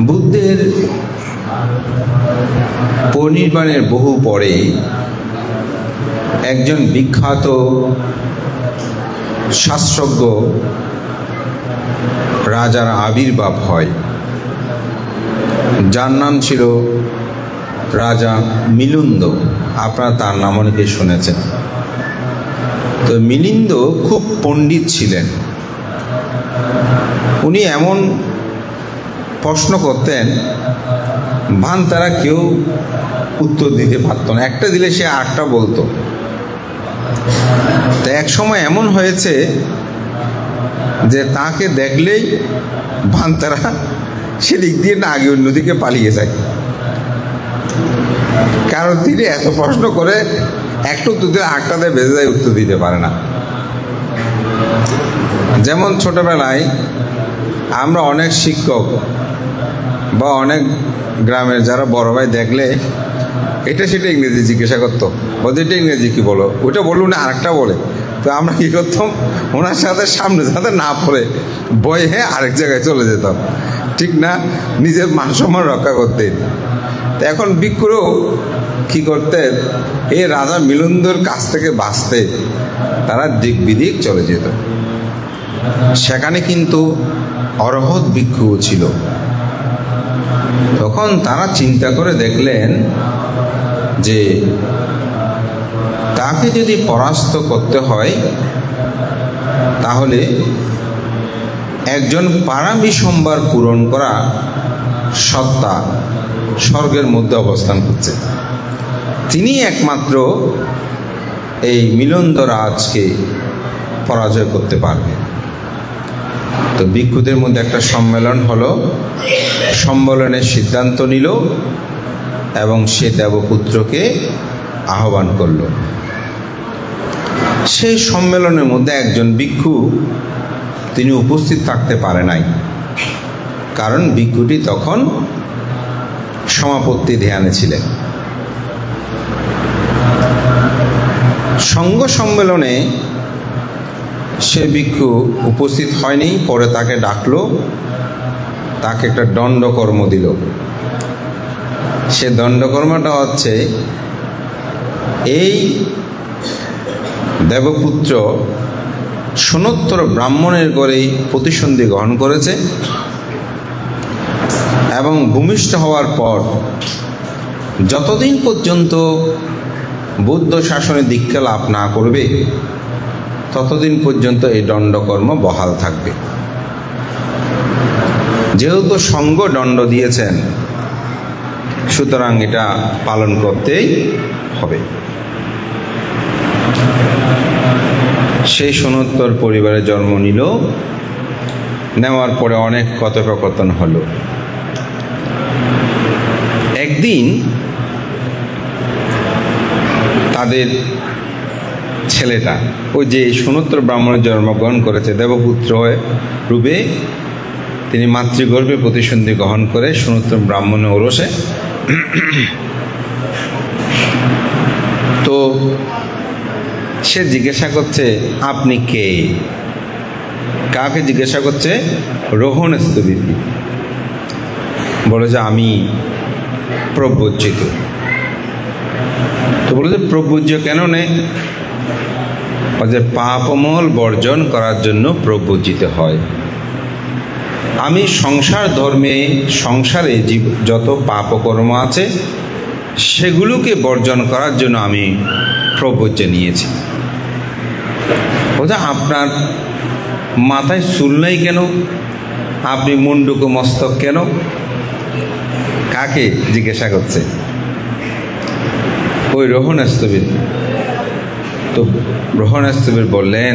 বুদ্ধের পরিনির্বাণের বহু পরে একজন বিখ্যাত শাস্ত্রজ্ঞ রাজার আবির্ভাব হয়, যার নাম ছিল রাজা মিলিন্দ। আপনারা তার নাম অনেকে শুনেছেন। তো মিলিন্দ খুব পণ্ডিত ছিলেন। উনি এমন প্রশ্ন করতেন, তারা কেউ উত্তর দিতে পারত না। একটা দিলে সে আটটা বলতো। তো এক সময় এমন হয়েছে যে তাকে দেখলেই তারা সেদিক দিয়ে না আগে অন্যদিকে পালিয়ে যায়, কারণ তিনি এত প্রশ্ন করে একটু উত্তর দিলে আটটাতে বেজে যায়, উত্তর দিতে পারে না। যেমন ছোটবেলায় আমরা অনেক শিক্ষক বা অনেক গ্রামের যারা বড় ভাই দেখলে এটা সেটা ইংরেজি জিজ্ঞাসা করতো, বলতো এটা ইংরেজি কি বলো, ওইটা বললো না আরেকটা বলে। তো আমরা কী করতাম, ওনার সাথে সামনে যাতে না পড়ে ভয়ে আরেক জায়গায় চলে যেতাম, ঠিক না, নিজের মান সম্মান রক্ষা করতেন। তো এখন ভিক্ষুরও কী করতেন, এই রাজা মিলিন্দর কাছ থেকে বাঁচতে তারা দিক বিদিক চলে যেত। সেখানে কিন্তু অরহৎ ভিক্ষুও ছিল। তখন তারা চিন্তা করে দেখলেন যে তাকে যদি পরাস্ত করতে হয় তাহলে একজন পারামিসম্বার পূরণ করা সত্তা স্বর্গের মধ্যে অবস্থান করছে, তিনি একমাত্র এই মিলিন্দ রাজকে পরাজয় করতে পারবে। তো ভিক্ষুদের মধ্যে একটা সম্মেলন হলো, সম্মেলনের সিদ্ধান্ত নিল এবং সে দেবপুত্রকে আহ্বান করল। সেই সম্মেলনের মধ্যে একজন ভিক্ষু তিনি উপস্থিত থাকতে পারে নাই, কারণ ভিক্ষুটি তখন সমাপত্তি ধ্যানে ছিলেন। সংঘ সম্মেলনে সে ভিক্ষু উপস্থিত হয়নি। পরে তাকে ডাকলো, তাকে একটা দণ্ডকর্ম দিল। সে দণ্ডকর্মটা হচ্ছে, এই দেবপুত্র সোনোত্তর ব্রাহ্মণের ঘরেই প্রতিসন্ধি গ্রহণ করেছে এবং ভূমিষ্ঠ হওয়ার পর যতদিন পর্যন্ত বৌদ্ধ শাসনে দীক্ষা লাভ না করবে ততদিন পর্যন্ত এই দণ্ডকর্ম বহাল থাকবে। যেহেতু সংঘ দণ্ড দিয়েছেন, সুতরাং এটা পালন করতেই হবে। সেই সোনোত্তর পরিবারে জন্ম নিল। নেওয়ার পরে অনেক কথোপকথন হলো। একদিন তাদের ছেলেটা, ওই যে সোনোত্তর ব্রাহ্মণের জন্মগ্রহণ করেছে দেবপুত্র রূপে, তিনি মাতৃগর্ভে প্রতিসন্ধি গ্রহণ করে সোনোত্তর ব্রাহ্মণের ওরসে। তো সে জিজ্ঞাসা করছে, আপনি কে? কাকে জিজ্ঞাসা করছে? রোহণস্থবিরকে। বলে যে আমি প্রব্রজিত। তো বলে যে প্রব্রজ্য কেন নেই? যে পাপমল বর্জন করার জন্য প্রব্রজিত হয়। আমি সংসার ধর্মে, সংসারে যত পাপকর্ম আছে সেগুলোকে বর্জন করার জন্য আমি প্রব্রজ্য নিয়েছি। বলছে আপনার মাথায় চুল নাই কেন? আপনি মুন্ডুক মস্তক কেন? কাকে জিজ্ঞাসা করছে? ওই রোহণস্থবির। তো রোহণস্থবির বললেন,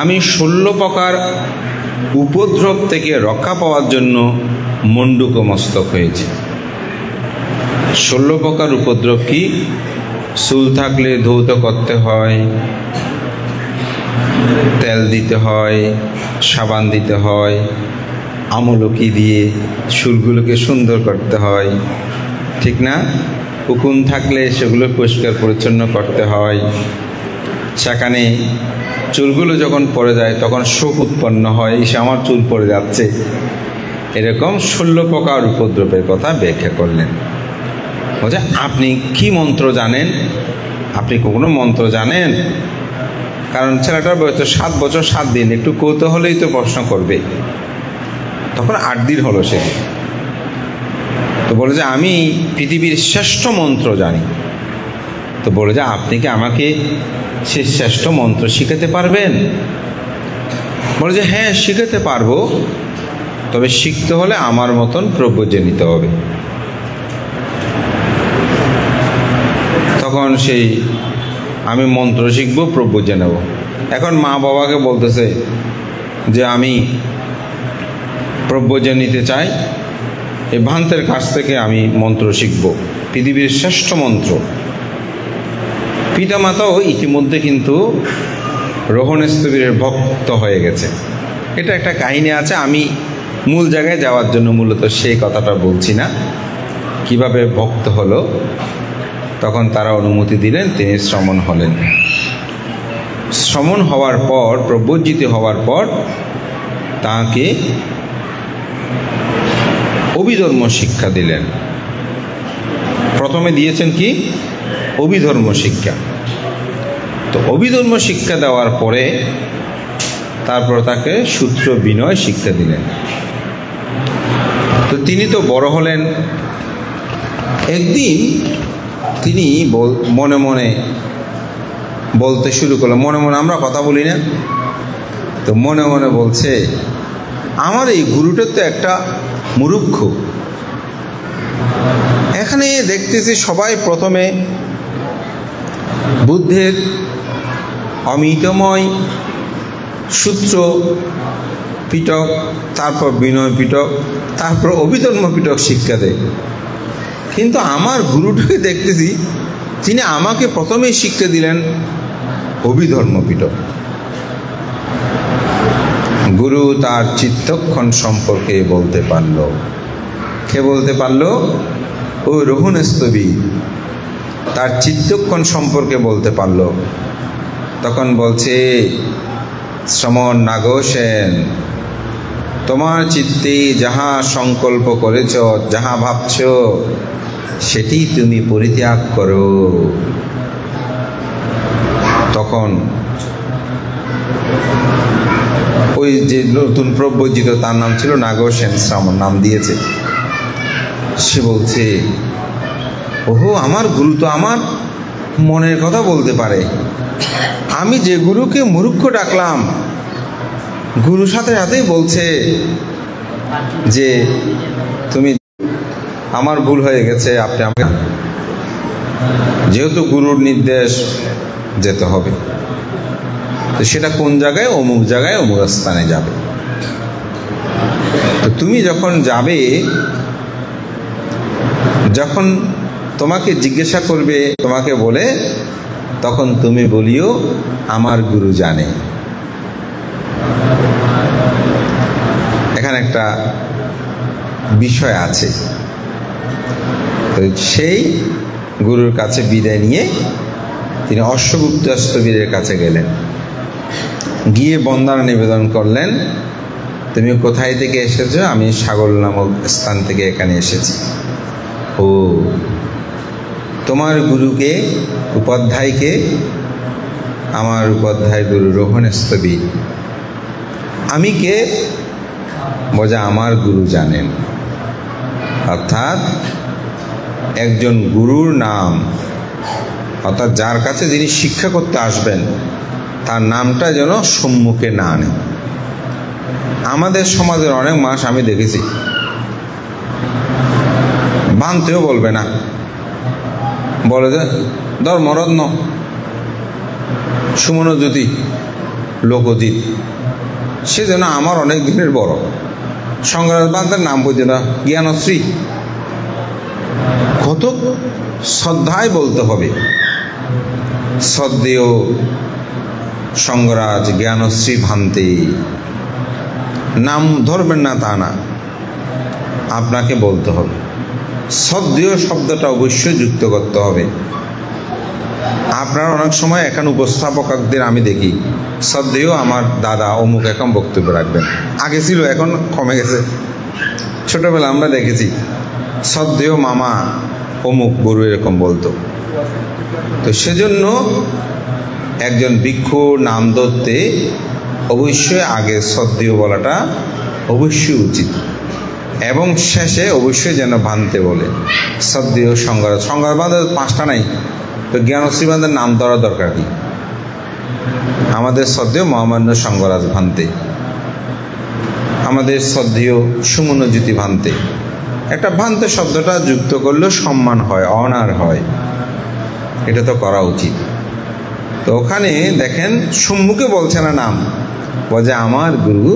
আমি 16 প্রকার উপদ্রব থেকে রক্ষা পাওয়ার জন্য মুন্ডুক মস্তক হয়েছে। 16 প্রকার উপদ্রব কি? চুল থাকলে ধৌত করতে হয়, তেল দিতে হয়, সাবান দিতে হয়, আমলকি দিয়ে চুলগুলোকে সুন্দর করতে হয়, ঠিক না? উকুন থাকলে সেগুলো পরিষ্কার পরিচ্ছন্ন করতে হয়। সেখানে চুলগুলো যখন পড়ে যায় তখন শোক উৎপন্ন হয়, এসে আমার চুল পড়ে যাচ্ছে, এরকম 16 প্রকার উপদ্রবের কথা ব্যাখ্যা করলেন। বলছে আপনি কি মন্ত্র জানেন? আপনি কোনো মন্ত্র জানেন? কারণ ছেলেটার বয়স তো 7 বছর 7 দিন, একটু কৌতূহলেই তো প্রশ্ন করবে। তখন 8 দিন হলো সে। তো বলে যে আমি পৃথিবীর শ্রেষ্ঠ মন্ত্র জানি। তো বলে যে আপনি কি আমাকে সে শ্রেষ্ঠ মন্ত্র শিখাতে পারবেন? বলে যে হ্যাঁ শিখাতে পারবো, তবে শিখতে হলে আমার মতন প্রব্রজে নিতে হবে। তখন সেই আমি মন্ত্র শিখব, প্রব্রজে নেব। এখন মা বাবাকে বলতেছে যে আমি প্রব্রজে নিতে চাই, এই ভ্রান্তের কাছ থেকে আমি মন্ত্র শিখব, পৃথিবীর শ্রেষ্ঠ মন্ত্র। পিতামাতাও ইতিমধ্যে কিন্তু রোহণস্থবিরের ভক্ত হয়ে গেছে। এটা একটা কাহিনী আছে, আমি মূল জায়গায় যাওয়ার জন্য মূলত সেই কথাটা বলছি না। কিভাবে ভক্ত হলো, তখন তারা অনুমতি দিলেন, তিনি শ্রমণ হলেন। শ্রমণ হওয়ার পর, প্রব্রজিত হওয়ার পর তাকে অভিধর্ম শিক্ষা দিলেন। প্রথমে দিয়েছেন কি? অভিধর্ম শিক্ষা। তো অভিধর্ম শিক্ষা দেওয়ার পরে তারপর তাকে সূত্র বিনয় শিক্ষা দিলেন। তো তিনি তো বড় হলেন। একদিন তিনি মনে মনে বলতে শুরু করলেন, মনে মনে আমরা কথা বলি না, তো মনে মনে বলছে আমার এই গুরুটার তো একটা মূর্খ। এখানে দেখতেছি সবাই প্রথমে বুদ্ধের অমিতময় সূত্র পিটক, তারপর বিনয় পিটক, তারপর অভিধর্ম পিটক শিক্ষা দেয়। কিন্তু আমার গুরুটাকে দেখতেছি তিনি আমাকে প্রথমেই শিক্ষা দিলেন অভিধর্ম পিটক। গুরু তার চিত্তক্ষণ সম্পর্কে বলতে পারল। কে বলতে পারল? ওই রোহণস্থবির তার চিত্তক্ষণ সম্পর্কে বলতে পারল। তখন বলছে, শ্রমণ নাগসেন, তোমার চিত্তে যাহা সংকল্প করেছ, যাহা ভাবছ, সেটি তুমি পরিত্যাগ করো। তখন ওই যে নতুন প্রব্রজিত, তার নাম ছিল নাগসেন, শ্রমণ নাম দিয়েছে। সে বলছে, ওহো আমার গুরু তো আমার মনের কথা বলতে পারে। আমি যে গুরুকে মূর্খ ডাকলাম, গুরু সাথে সাথেই বলছে যে তুমি, আমার ভুল হয়ে গেছে, আপনি আমাকে, যেহেতু গুরুর নির্দেশ যেতে হবে, তো সেটা কোন জায়গায়? অমুক জায়গায়, অমুক স্থানে যাবে। তো তুমি যখন যাবে, যখন তোমাকে জিজ্ঞাসা করবে, তোমাকে বলে, তখন তুমি বলিও আমার গুরু জানে। এখানে একটা বিষয় আছে। তো সেই গুরুর কাছে বিদায় নিয়ে তিনি অশ্বগুপ্তস্থবিরের কাছে গেলেন। গিয়ে বন্দনা নিবেদন করলেন, তুমি কোথায় থেকে এসেছো? আমি সাগর নামক স্থান থেকে এখানে এসেছি। ও, তোমার গুরুকে, উপাধ্যায়কে? আমার উপাধ্যায় গুরু রোহণস্থবির। আমি কে? বোঝা আমার গুরু জানেন। অর্থাৎ একজন গুরুর নাম, অর্থাৎ যার কাছে যিনি শিক্ষা করতে আসবেন, তার নামটা যেন সম্মুখে না আনে। আমাদের সমাজের অনেক মানুষ আমি দেখেছি বানতেও বলবে না, বলে যে ধর্মরত্ন, সুমনজ্যোতি, লোকজিৎ, সে যেন আমার অনেক দিনের বড়। সংগ্রাম বান্তের নাম বুঝে না, জ্ঞানশ্রী। কত শ্রদ্ধায় বলতে হবে, শ্রদ্ধেয় সঙ্গরাজ জ্ঞানশ্রী ভান্তে। নাম ধরবেন না তা না, আপনাকে বলতে হবে। শ্রদ্ধেয় শব্দটা অবশ্যই যুক্ত করতে হবে। আপনার অনেক সময় এখন উপস্থাপকদের আমি দেখি শ্রদ্ধেয় আমার দাদা অমুক এখন বক্তব্য রাখবেন, আগে ছিল এখন কমে গেছে। ছোটবেলা আমরা দেখেছি শ্রদ্ধেয় মামা অমুক গুরু এরকম বলতো। তো সেজন্য একজন ভিক্ষু নাম ধরতে অবশ্যই আগে শ্রদ্ধেয় বলাটা অবশ্যই উচিত, এবং শেষে অবশ্যই যেন ভান্তে বলে। শ্রদ্ধেয় সংজ্ঞা বাঁধা 5টা নাই, তো জ্ঞানশ্রী বাঁধের নাম ধরা দরকার কি? আমাদের শ্রদ্ধেয় মহামান্য সংঘরাজ ভান্তে, আমাদের শ্রদ্ধেয় সুমনজ্যোতি ভান্তে। একটা ভান্তে শব্দটা যুক্ত করলেও সম্মান হয়, অনার হয়, এটা তো করা উচিত। তো ওখানে দেখেন সম্মুখে বলছে না নাম, বলছে আমার গুরু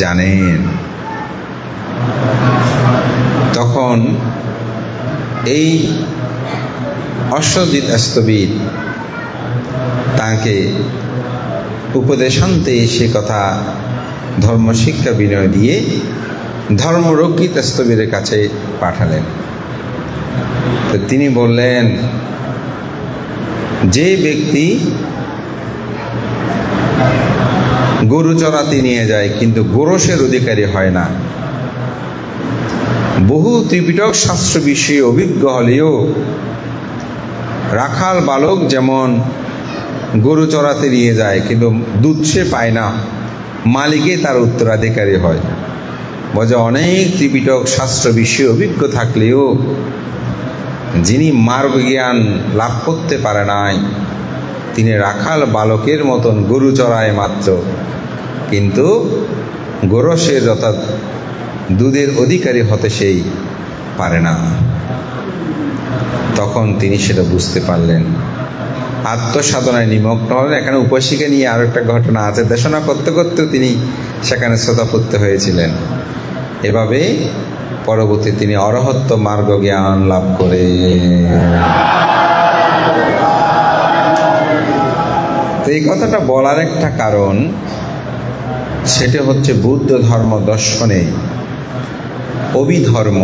জানেন। তখন এই অশ্বজিৎ স্থবির তাকে উপদেশান্তে সে কথা ধর্ম শিক্ষা বিনয় দিয়ে ধর্মরক্ষিত স্থবিরের কাছে পাঠালেন। তো তিনি বললেন, যে ব্যক্তি গরু চড়াতে নিয়ে যায় কিন্তু গোরসের অধিকারী হয় না, বহু ত্রিপিটক শাস্ত্র বিষয়ে অভিজ্ঞ হলেও রাখাল বালক যেমন গরু চড়াতে নিয়ে যায় কিন্তু দুধ সে পায় না, মালিকে তার উত্তরাধিকারী হয়। বলে অনেক ত্রিপিটক শাস্ত্র বিষয়ে অভিজ্ঞ থাকলেও যিনি মার্গ জ্ঞান লাভ করতে পারে নাই, তিনি রাখাল বালকের মতন গরু চড়ায় মাত্র, কিন্তু গোরসের অর্থাৎ দুধের অধিকারী হতে সেই পারে না। তখন তিনি সেটা বুঝতে পারলেন, আত্মসাধনায় নিমগ্ন হলেন। এখানে উপাসিকা নিয়ে আরো একটা ঘটনা আছে, দেশনা করতে করতেও তিনি সেখানে শ্রোতাপত্য হয়েছিলেন। এভাবে পরবর্তী তিনি অরহত্ব মার্গ জ্ঞান লাভ করে। তো এই কথাটা বলার একটা কারণ, সেটা হচ্ছে বুদ্ধ ধর্ম দর্শনে অভিধর্ম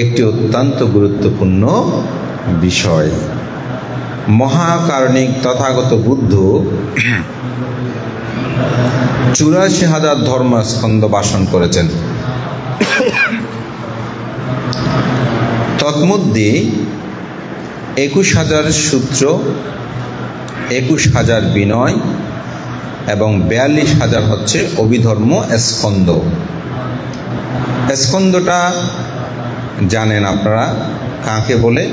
একটি অত্যন্ত গুরুত্বপূর্ণ বিষয়। মহাকারণিক তথাগত বুদ্ধ 84,000 ধর্মস্কন্ধ ভাষণ করেছেন। তন্মধ্যে 21,000 সূত্র, 21,000 বিনয় এবং 42,000 হচ্ছে অভিধর্ম স্কন্ধ। স্কন্ধটা জানেন আপনারা কাকে বলে?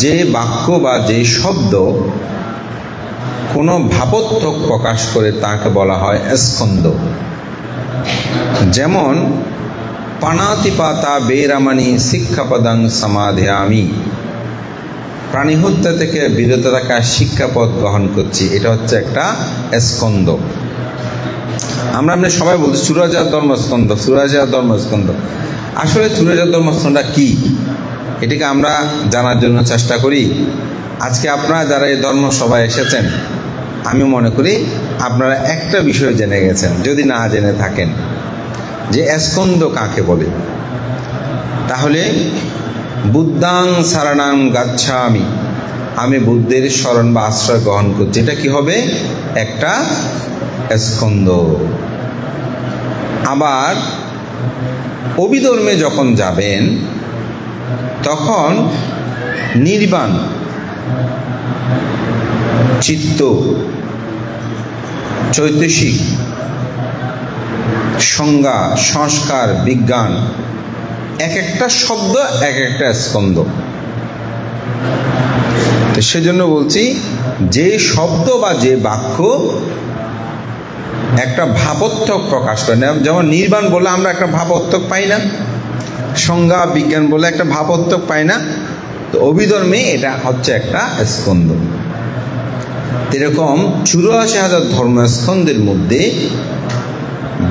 যে বাক্য বা যে শব্দ কোনো ভাবোত্থক প্রকাশ করে তাকে বলা হয় স্কন্ধ। যেমন পাণাতিপাতা বেরামানি শিক্ষাপদাং সমাধিয়ামি, প্রাণী হত্যা থেকে বিরত রাখা শিক্ষাপদ গ্রহণ করছি, এটা হচ্ছে একটা স্কন্ধ। আমরা সবাই বলছি 84,000 ধর্মস্কন্ধ, 84,000 ধর্মস্কন্ধ। আসলে 84,000 ধর্মস্কন্ধটা কি, এটাকে আমরা জানার জন্য চেষ্টা করি। আজকে আপনারা যারা এই ধর্ম সভায় এসেছেন, আমি মনে করি আপনারা একটা বিষয় জেনে গেছেন, যদি না জেনে থাকেন, যে স্কন্ধ কাকে বলে। তাহলে বুদ্ধাং শরণাং গাচ্ছামি, আমি বুদ্ধের শরণ বা আশ্রয় গ্রহণ করছি, এটা কি হবে? একটা স্কন্ধ। আবার অভিধর্মে যখন যাবেন তখন নির্বাণ, চিত্ত, চৈতসিক, সংজ্ঞা, সংস্কার, বিজ্ঞান, এক একটা শব্দ এক একটা স্কন্ধ। তো সেজন্য বলছি, যে শব্দ বা যে বাক্য একটা ভাবোত্থক প্রকাশ করে, যেমন নির্বাণ বলে আমরা একটা ভাবোত্থক পাই না, সংজ্ঞা বিজ্ঞান বলে একটা ভাবোত্থক পাই না, তো অভিধর্মে এটা হচ্ছে একটা স্কন্ধ। এরকম 84,000 ধর্মস্কন্ধের মধ্যে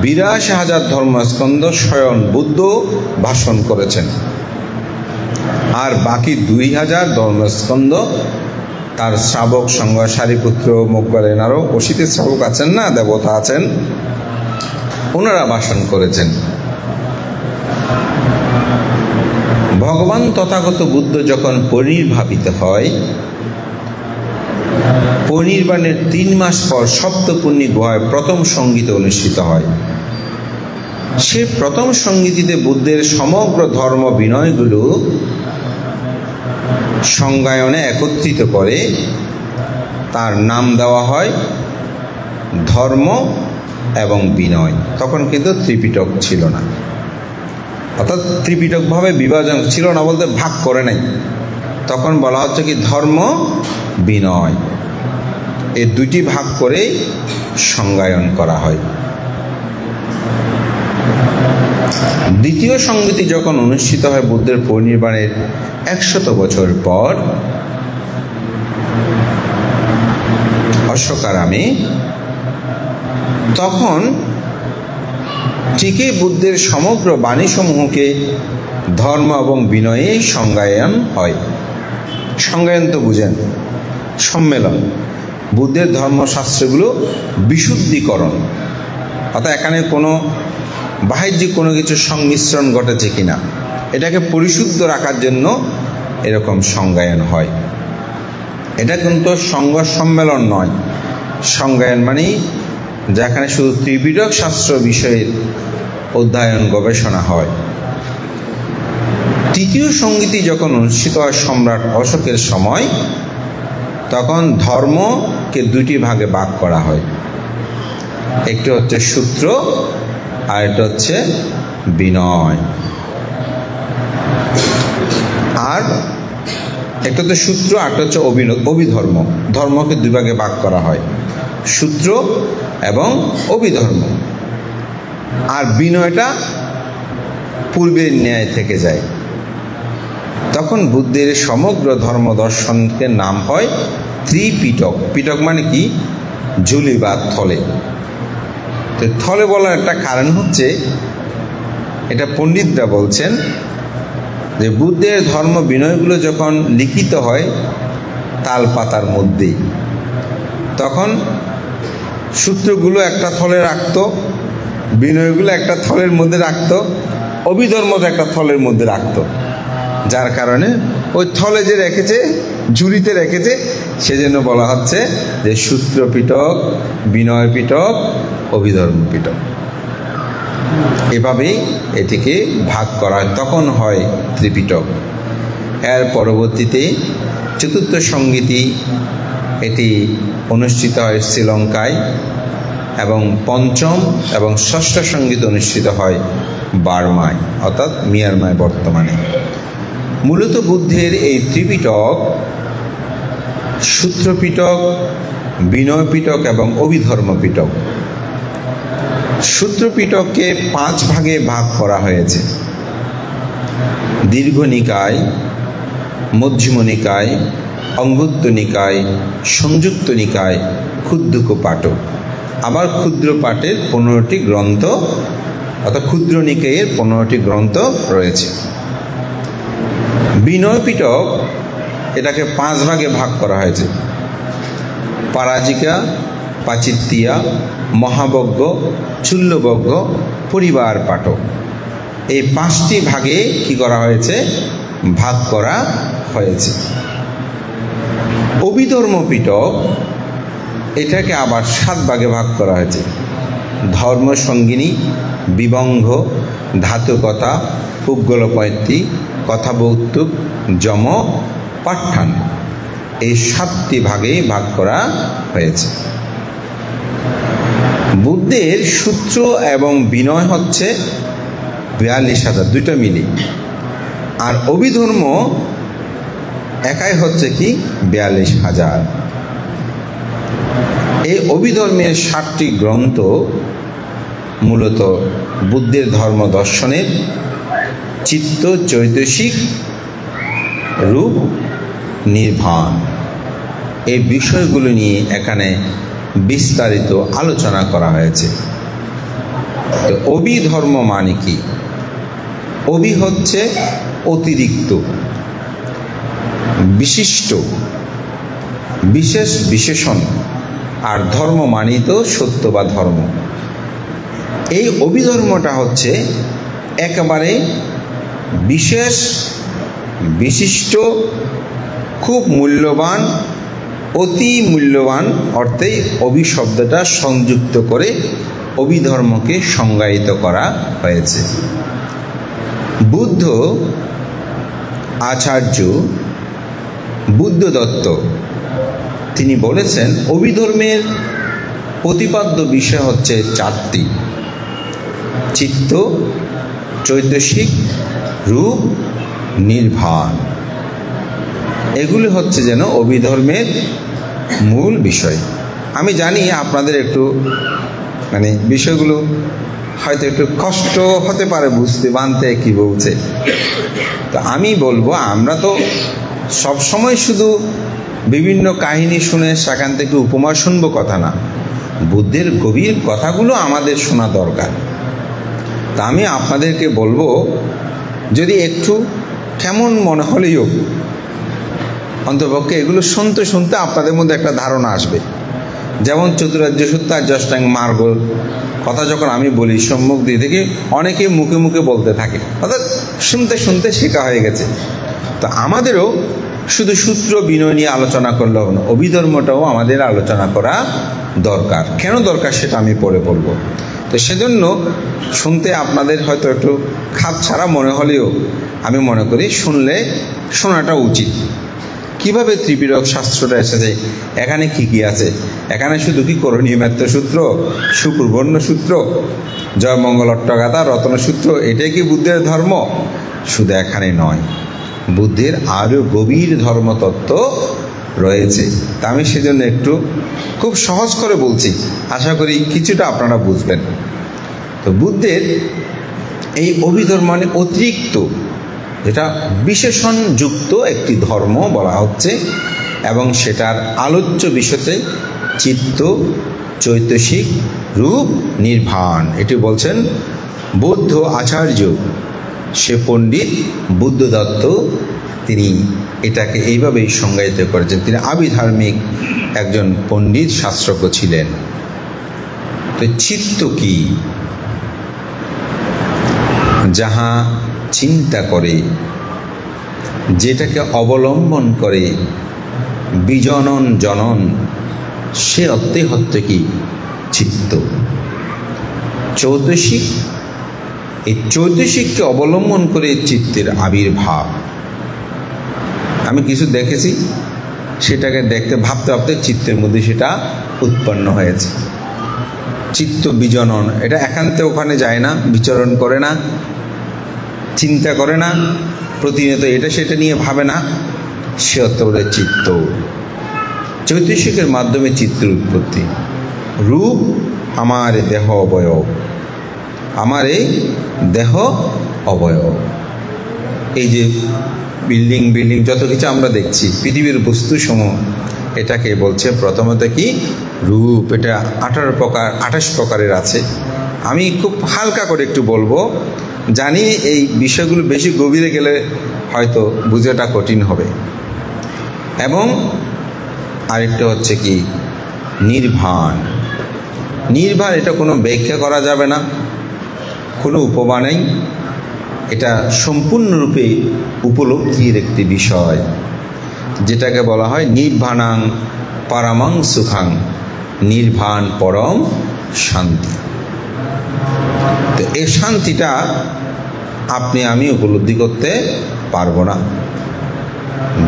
82,000 ধর্মস্কন্ধ স্বয়ং বুদ্ধ ভাষণ করেছেন, আর বাকি 2,000 ধর্মস্কন্ধ তার শ্রাবক সঙ্গ সারিপুত্র মোগলেন আরও অসিতের শ্রাবক আছেন না, দেবতা আছেন, ওনারা ভাষণ করেছেন। ভগবান তথাগত বুদ্ধ যখন পরিনির্বাপিত হয়, পরিনির্বাণের 3 মাস পর সপ্তপুণ্যী গুহায় প্রথম সঙ্গীত অনুষ্ঠিত হয়। সে প্রথম সংহিতাতে বুদ্ধের সমগ্র ধর্ম বিনয়গুলো সংজ্ঞায়নে একত্রিত করে তার নাম দেওয়া হয় ধর্ম এবং বিনয়। তখন কিন্তু ত্রিপিটক ছিল না, অর্থাৎ ত্রিপিটকভাবে বিভাজন ছিল না বলতে ভাগ করে নাই। তখন বলা হচ্ছে কি ধর্ম বিনয়, এই দুটি ভাগ করে সংজ্ঞায়ন করা হয়। দ্বিতীয় সংহিতা যখন অনুষ্ঠিত হয় বুদ্ধের পরিনির্বাণের 100 বছর পর অশোকারামে, তখন ঠিকই বুদ্ধের সমগ্র বাণীসমূহকে ধর্ম এবং বিনয়ে সংজ্ঞায়ন হয়। সংজ্ঞায়ন তো বুঝেন, সম্মেলন, বুদ্ধের ধর্মশাস্ত্রগুলো বিশুদ্ধিকরণ, অর্থাৎ এখানে কোনো বাহ্যিক কোনো কিছু সংমিশ্রণ ঘটেছে কিনা এটাকে পরিশুদ্ধ রাখার জন্য এরকম সংজ্ঞায়ন হয়। এটা কিন্তু সংঘ সম্মেলন নয়। সংজ্ঞায়ন মানে যেখানে শুধু ত্রিপিটক শাস্ত্র বিষয়ের অধ্যয়ন গবেষণা হয়। তৃতীয় সংহিতা যখন অনুষ্ঠিত হয় সম্রাট অশোকের সময়, তখন ধর্মকে দুটি ভাগে ভাগ করা হয়। একটি হচ্ছে সূত্র আর একটা হচ্ছে বিনয়। আর একটা হচ্ছে সূত্র, আরটা হচ্ছে অভিধর্ম। ধর্মকে দুই ভাগে ভাগ করা হয়, সূত্র এবং অভিধর্ম। আর বিনয়টা পূর্বের ন্যায় থেকে যায়। তখন বুদ্ধের সমগ্র ধর্ম দর্শনকে নাম হয় ত্রিপিটক। পিটক মানে কি? ঝুলি বা থলে। তো থলে বলার একটা কারণ হচ্ছে, এটা পণ্ডিতরা বলছেন যে বুদ্ধের ধর্ম বিনয়গুলো যখন লিখিত হয় তাল পাতার মধ্যেই, তখন সূত্রগুলো একটা থলে রাখত, বিনয়গুলো একটা থলের মধ্যে রাখত, অভিধর্মটা একটা থলের মধ্যে রাখত। যার কারণে ওই থলে যে রেখেছে, ঝুড়িতে রেখেছে, সেজন্য বলা হচ্ছে যে সূত্র পিটক, বিনয় পিটক, অভিধর্ম পিটক। এভাবেই এটিকে ভাগ করা হয়, তখন হয় ত্রিপিটক। এর পরবর্তীতে চতুর্থ সংহিতা এটি অনুষ্ঠিত হয় শ্রীলঙ্কায়, এবং পঞ্চম এবং ষষ্ঠ সংহিতা অনুষ্ঠিত হয় বার্মায়, অর্থাৎ মিয়ানমার বর্তমানে। মূলত বুদ্ধের এই ত্রিপিটক, সূত্রপিটক, বিনয় পিটক এবং অভিধর্ম পিটক। সূত্রপিটককে 5 ভাগে ভাগ করা হয়েছে: দীর্ঘ নিকায়, মধ্যম নিকায়, অঙ্গুত্র নিকায়, সংযুক্ত নিকায়, ক্ষুদ্র পাটক। আবার ক্ষুদ্র পাঠের 15টি গ্রন্থ, অর্থাৎ ক্ষুদ্র নিকায়ের 15টি গ্রন্থ রয়েছে। বিনয় পিটক এটাকে 5 ভাগে ভাগ করা হয়েছে: পারাজিকা, পাচিত্যিয়া, মহাবজ্ঞ, চুল্লবজ্ঞ, পরিবার পাঠক। এই 5টি ভাগে কি করা হয়েছে? ভাগ করা হয়েছে। অভিধর্ম পিটক এটাকে আবার 7 ভাগে ভাগ করা হয়েছে: ধর্ম সঙ্গিনী, বিবঙ্গ, ধাতুকথা, পুগ্গলপয়ত্রী, কথাবৌতুক, যম, পাঠ্যান। এই 7টি ভাগে ভাগ করা হয়েছে। বুদ্ধের সূত্র এবং বিনয় হচ্ছে 42,000, দুইটা মিলি। আর অভিধর্ম একাই হচ্ছে কি 42,000। এই অভিধর্মের 7টি গ্রন্থ মূলত বুদ্ধের ধর্ম দর্শনের চিত্ত চৈতসিক রূপ নির্বাণ, এই বিষয়গুলো নিয়ে এখানে বিস্তারিত আলোচনা করা হয়েছে। তো অভিধর্ম মানে কি? অভি হচ্ছে অতিরিক্ত, বিশিষ্ট, বিশেষ, বিশেষণ। আর ধর্ম মানেই তো সত্য বা ধর্ম। এই অভিধর্মটা হচ্ছে একেবারে বিশেষ, বিশিষ্ট, খুব মূল্যবান, অতি মূল্যবান অর্থেই অভি শব্দটা সংযুক্ত করে অভিধর্মকে সংজ্ঞায়িত করা হয়েছে। বুদ্ধ আচার্য বুদ্ধদত্ত তিনি বলেছেন অভিধর্মের প্রতিপাদ্য বিষয় হচ্ছে চারটি: চিত্ত, চৈতসিক, রূপ, নির্বাণ। এগুলি হচ্ছে যেন অভিধর্মের মূল বিষয়। আমি জানি আপনাদের একটু বিষয়গুলো হয়তো একটু কষ্ট হতে পারে বুঝতে, মানতে কি বলছে। তো আমি বলবো, আমরা তো সবসময় শুধু বিভিন্ন কাহিনী শুনে সেখান থেকে উপমা শুনবো কথা না, বুদ্ধের গভীর কথাগুলো আমাদের শোনা দরকার। তা আমি আপনাদেরকে বলবো, যদি একটু কেমন মনে হলেও অন্তপক্ষে এগুলো শুনতে শুনতে আপনাদের মধ্যে একটা ধারণা আসবে। যেমন চতুরার্য সূত্র আর জষ্টাঙ্গ মার্গ কথা যখন আমি বলি, সম্মুখ দিয়ে থেকে অনেকে মুখে মুখে বলতে থাকে, অর্থাৎ শুনতে শুনতে শেখা হয়ে গেছে। তো আমাদেরও শুধু সূত্র বিনয় নিয়ে আলোচনা করলে হবে না, অভিধর্মটাও আমাদের আলোচনা করা দরকার। কেন দরকার সেটা আমি পরে বলবো। তো সেজন্য শুনতে আপনাদের হয়তো একটু খাপ ছাড়া মনে হলেও আমি মনে করি শোনাটা উচিত। কিভাবে ত্রিপিটক শাস্ত্রটা এসেছে, এখানে কি কি আছে, এখানে শুধু কি করণীয় মেত্য সূত্র, সুপ্রবর্ণ সূত্র, জয়মঙ্গল অট্টগাথা, রত্ন সূত্র, এটাই কি বুদ্ধের ধর্ম? শুধু এখানে নয়, বুদ্ধের আরও গভীর ধর্মতত্ত্ব রয়েছে। তা আমি সেজন্য একটু খুব সহজ করে বলছি, আশা করি কিছুটা আপনারা বুঝবেন। তো বুদ্ধের এই অভিধর্ম অতিরিক্ত, যেটা বিশেষণযুক্ত একটি ধর্ম বলা হচ্ছে, এবং সেটার আলোচ্য বিষয়তে চিত্ত, চৈতসিক, রূপ, নির্বাণ। এটি বলছেন বৌদ্ধ আচার্য, সে পণ্ডিত বুদ্ধদত্ত, তিনি এটাকে এইভাবেই সংজ্ঞায়িত করেছেন। তিনি আবিধার্মিক একজন পণ্ডিত শাস্ত্রজ্ঞ ছিলেন। তো চিত্ত কি? যাহা চিন্তা করে, যেটাকে অবলম্বন করে বিজনন জনন, সে অর্থে হচ্ছে কি চিত্ত। চৈতসিক, এই চৈতসিককে অবলম্বন করে চিত্তের আবির্ভাব। আমি কিছু দেখেছি, সেটাকে দেখতে ভাবতে ভাবতে চিত্তের মধ্যে সেটা উৎপন্ন হয়েছে। চিত্ত বিজনন, এটা একান্তে ওখানে যায় না, বিচরণ করে না, চিন্তা করে না, প্রতিনিয়ত এটা সেটা নিয়ে ভাবে না, সে অর্থ বলে চিত্ত। চৈতসিকের মাধ্যমে চিত্তের উৎপত্তি। রূপ, আমার দেহ অবয়ব, আমার এই দেহ অবয়ব। এই যে বিল্ডিং যত কিছু আমরা দেখছি, পৃথিবীর বস্তুসমূহ, এটাকে বলছে প্রথমত কি রূপ। এটা 28 প্রকারের আছে। আমি খুব হালকা করে একটু বলবো, জানি এই বিষয়গুলো বেশি গভীরে গেলে হয়তো বুঝাটা কঠিন হবে। এবং আরেকটা হচ্ছে কি নির্বাণ। নির্বাণ, এটা কোনো ব্যাখ্যা করা যাবে না, কোনো উপমা নেই, এটা সম্পূর্ণরূপে উপলব্ধির একটি বিষয়, যেটাকে বলা হয় নির্বাণাং পরমং সুখাং, নির্বাণ পরম শান্তি। তো এই শান্তিটা আপনি আমি উপলব্ধি করতে পারবো না,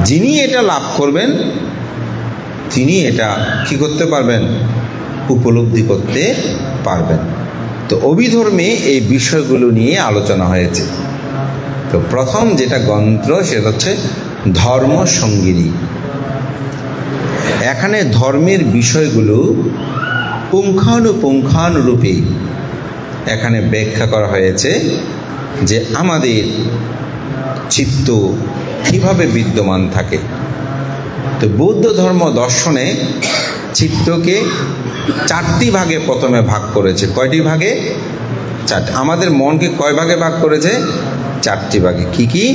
যিনি এটা লাভ করবেন তিনি এটা কি করতে পারবেন, উপলব্ধি করতে পারবেন। তো অভিধর্মে এই বিষয়গুলো নিয়ে আলোচনা হয়েছে। তো প্রথম যেটা গ্রন্থ সেটা হচ্ছে ধর্ম সঙ্গিনী। এখানে ধর্মের বিষয়গুলো পুঙ্খানুপুঙ্খানুরূপে এখানে ব্যাখ্যা করা হয়েছে, যে আমাদের চিত্ত কিভাবে বিদ্যমান থাকে। তো বৌদ্ধ ধর্ম দর্শনে চিত্তকে 4টি ভাগে প্রথমে ভাগ করেছে। কয়টি ভাগে? 4টি। আমাদের মনকে কয় ভাগে ভাগ করেছে? 4টি ভাগে। কি কি?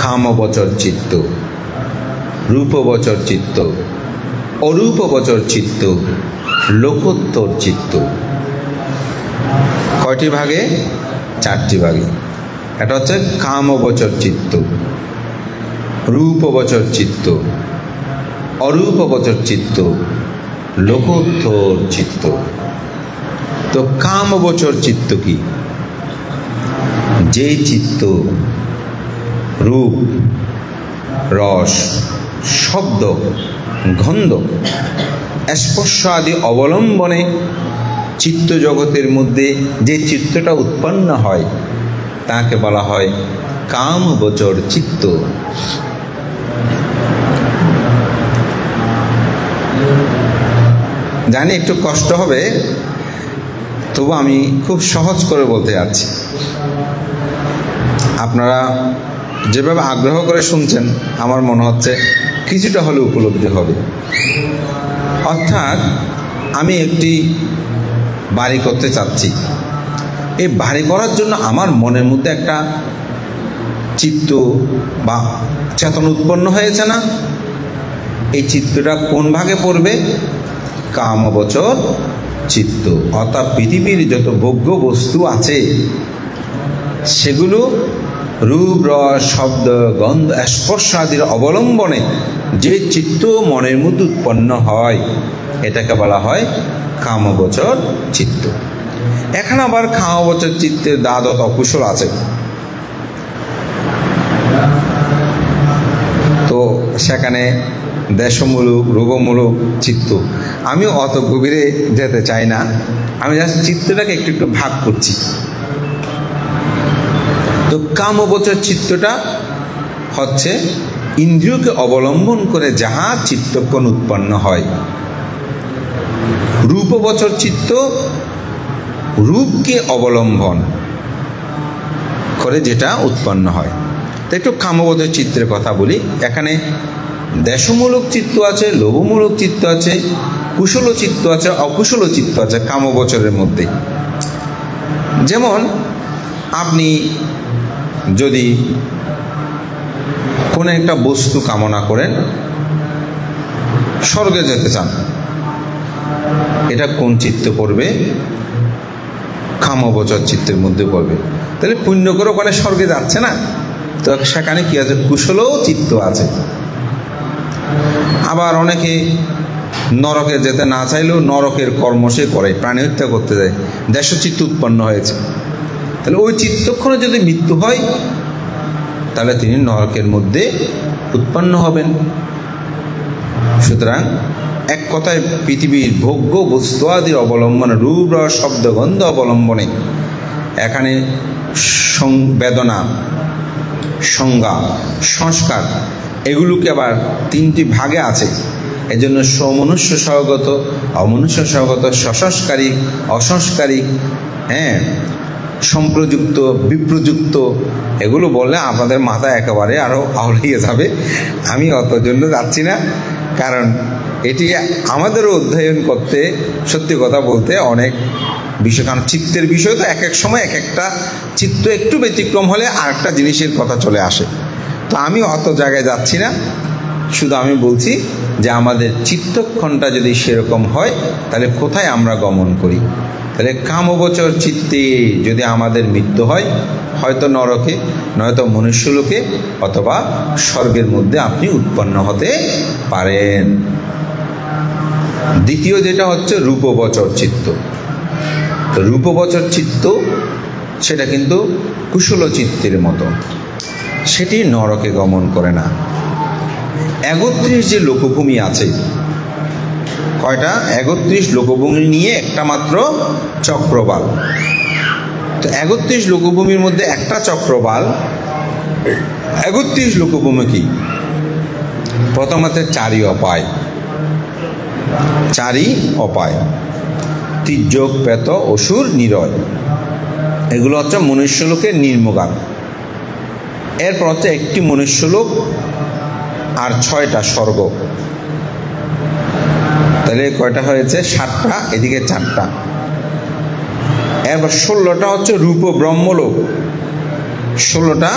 কামবচর চিত্ত, রূপবচর চিত্ত, অরূপবচর চিত্ত, লোকোত্তর চিত্ত। কয়টি ভাগে? 4টি ভাগে। এটা হচ্ছে কামবচর চিত্ত, রূপবচর চিত্ত, অরূপবচর চিত্ত, লোকোত্তর চিত্ত। তো কামগোচর চিত্ত কি? যে চিত্ত রূপ, রস, শব্দ, গন্ধ, স্পর্শ আদি অবলম্বনে চিত্ত জগতের মধ্যে যে চিত্তটা উৎপন্ন হয় তাকে বলা হয় কামগোচর চিত্ত। জানি একটু কষ্ট হবে, তবু আমি খুব সহজ করে বলতে যাচ্ছি। আপনারা যেভাবে আগ্রহ করে শুনছেন আমার মনে হচ্ছে কিছুটা হলে উপলব্ধি হবে। অর্থাৎ আমি একটি বাড়ি করতে চাচ্ছি। এই বাড়ি করার জন্য আমার মনের মধ্যে একটা চিত্ত বা চেতন উৎপন্ন হয়েছে না? এই চিত্তটা কোন ভাগে পড়বে? কামগোচর চিত্ত। অর্থাৎ পৃথিবীর যত ভোগ্য বস্তু আছে সেগুলো রূপ, রস, শব্দ, গন্ধ, স্পর্শ আদির অবলম্বনে যে চিত্ত মনের মধ্যে উৎপন্ন হয় এটাকে বলা হয় কামগোচর চিত্ত। এখন আবার কামগোচর চিত্তের দ্বাদশ অকুশল আছে। তো সেখানে দেশমূলক, রূপমূলক চিত্ত। আমিও অত গভীরে যেতে চাই না, আমি জাস্ট চিত্তটাকে একটু একটু ভাগ করছি। তো কামগোচর চিত্তটা হচ্ছে ইন্দ্রিয়কে অবলম্বন করে যাহা চিত্তক্ষণ উৎপন্ন হয়। রূপগোচর চিত্ত রূপকে অবলম্বন করে যেটা উৎপন্ন হয়। তো একটু কামগোচর চিত্রের কথা বলি। এখানে দেশমূলক চিত্ত আছে, লোভমূলক চিত্ত আছে, কুশল চিত্ত আছে, অকুশল চিত্ত আছে কামগোচরের মধ্যে। যেমন আপনি যদি কোনো একটা বস্তু কামনা করেন, স্বর্গে যেতে চান, এটা কোন চিত্ত পড়বে? কামগোচর চিত্তের মধ্যে পড়বে। তাহলে পুণ্য করে ওখানে স্বর্গে যাচ্ছে না, তো সেখানে কি আছে? কুশলও চিত্ত আছে। আবার অনেকে নরকে যেতে না চাইলেও নরকের কর্ম সে করে, প্রাণী হত্যা করতে যায়, দেশচিত্ত উৎপন্ন হয়েছে। তাহলে ওই চিত্তক্ষণে যদি মৃত্যু হয় তাহলে তিনি নরকের মধ্যে উৎপন্ন হবেন। সুতরাং এক কথায় পৃথিবীর ভোগ্য বস্তু আদির অবলম্বনে, রূপ, রস, শব্দ, গন্ধ অবলম্বনে এখানে বেদনা, সংজ্ঞা, সংস্কার এগুলোকে আবার তিনটি ভাগে আছে। এজন্য সমনুষ্য সহগত, অমনুষ্য সহগত, সসংস্কারী, অসংস্কারী, সম্প্রযুক্ত, বিপ্রযুক্ত, এগুলো বললে আপনাদের মাথা একেবারে আরও আউলিয়ে যাবে। আমি অত জন্য যাচ্ছি না, কারণ এটি আমাদেরও অধ্যয়ন করতে, সত্যি কথা বলতে অনেক বিষয়। কারণ চিত্তের বিষয় তো এক এক সময় এক একটা চিত্ত একটু ব্যতিক্রম হলে আরেকটা জিনিসের কথা চলে আসে। তো আমি অত জায়গায় যাচ্ছি না, শুধু আমি বলছি যে আমাদের চিত্তক্ষণটা যদি সেরকম হয় তাহলে কোথায় আমরা গমন করি? তাহলে কামগোচর চিত্তে যদি আমাদের মৃত্যু হয়, হয়তো নরকে, নয়তো মনুষ্যলোকে, অথবা স্বর্গের মধ্যে আপনি উৎপন্ন হতে পারেন। দ্বিতীয় যেটা হচ্ছে রূপগোচর চিত্ত। তো রূপগোচর চিত্ত সেটা কিন্তু কুশল চিত্তের মতো, সেটি নরকে গমন করে না। ৩১ যে লোকভূমি আছে, কয়টা? ৩১ লোকভূমি নিয়ে একটা মাত্র চক্রবাল। তো ৩১ লোকভূমির মধ্যে একটা চক্রবাল। ৩১ লোকভূমি কি? প্রথম হচ্ছে চারি অপায়। চারি অপায়, তির্যক, প্রেত, অসুর, নিরয়, এগুলো হচ্ছে মনুষ্যলোকের নিম্নগান। এরপর হচ্ছে একটি মনুষ্যলোক আর 6টা স্বর্গ। তাহলে কয়টা হয়েছে? 7টা, এদিকে 4টা। এরপর 16টা হচ্ছে রূপ ব্রহ্মলোক। 16টা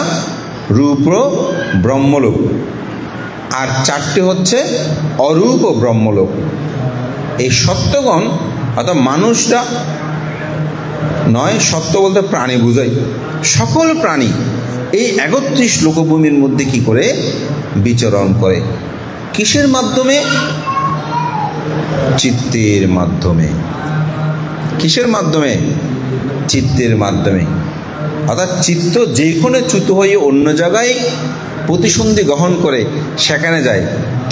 রূপ ব্রহ্মলোক, আর 4টি হচ্ছে অরূপ ব্রহ্মলোক। এই সত্যগণ অর্থাৎ মানুষটা নয়, সত্য বলতে প্রাণী বুঝাই, সকল প্রাণী এই ৩১ লোকভূমির মধ্যে কি করে বিচরণ করে? কিসের মাধ্যমে? চিত্তের মাধ্যমে। কিসের মাধ্যমে? চিত্তের মাধ্যমে। অর্থাৎ চিত্ত যেখানে চ্যুত হয়ে অন্য জায়গায় প্রতিসন্ধি গ্রহণ করে সেখানে যায়,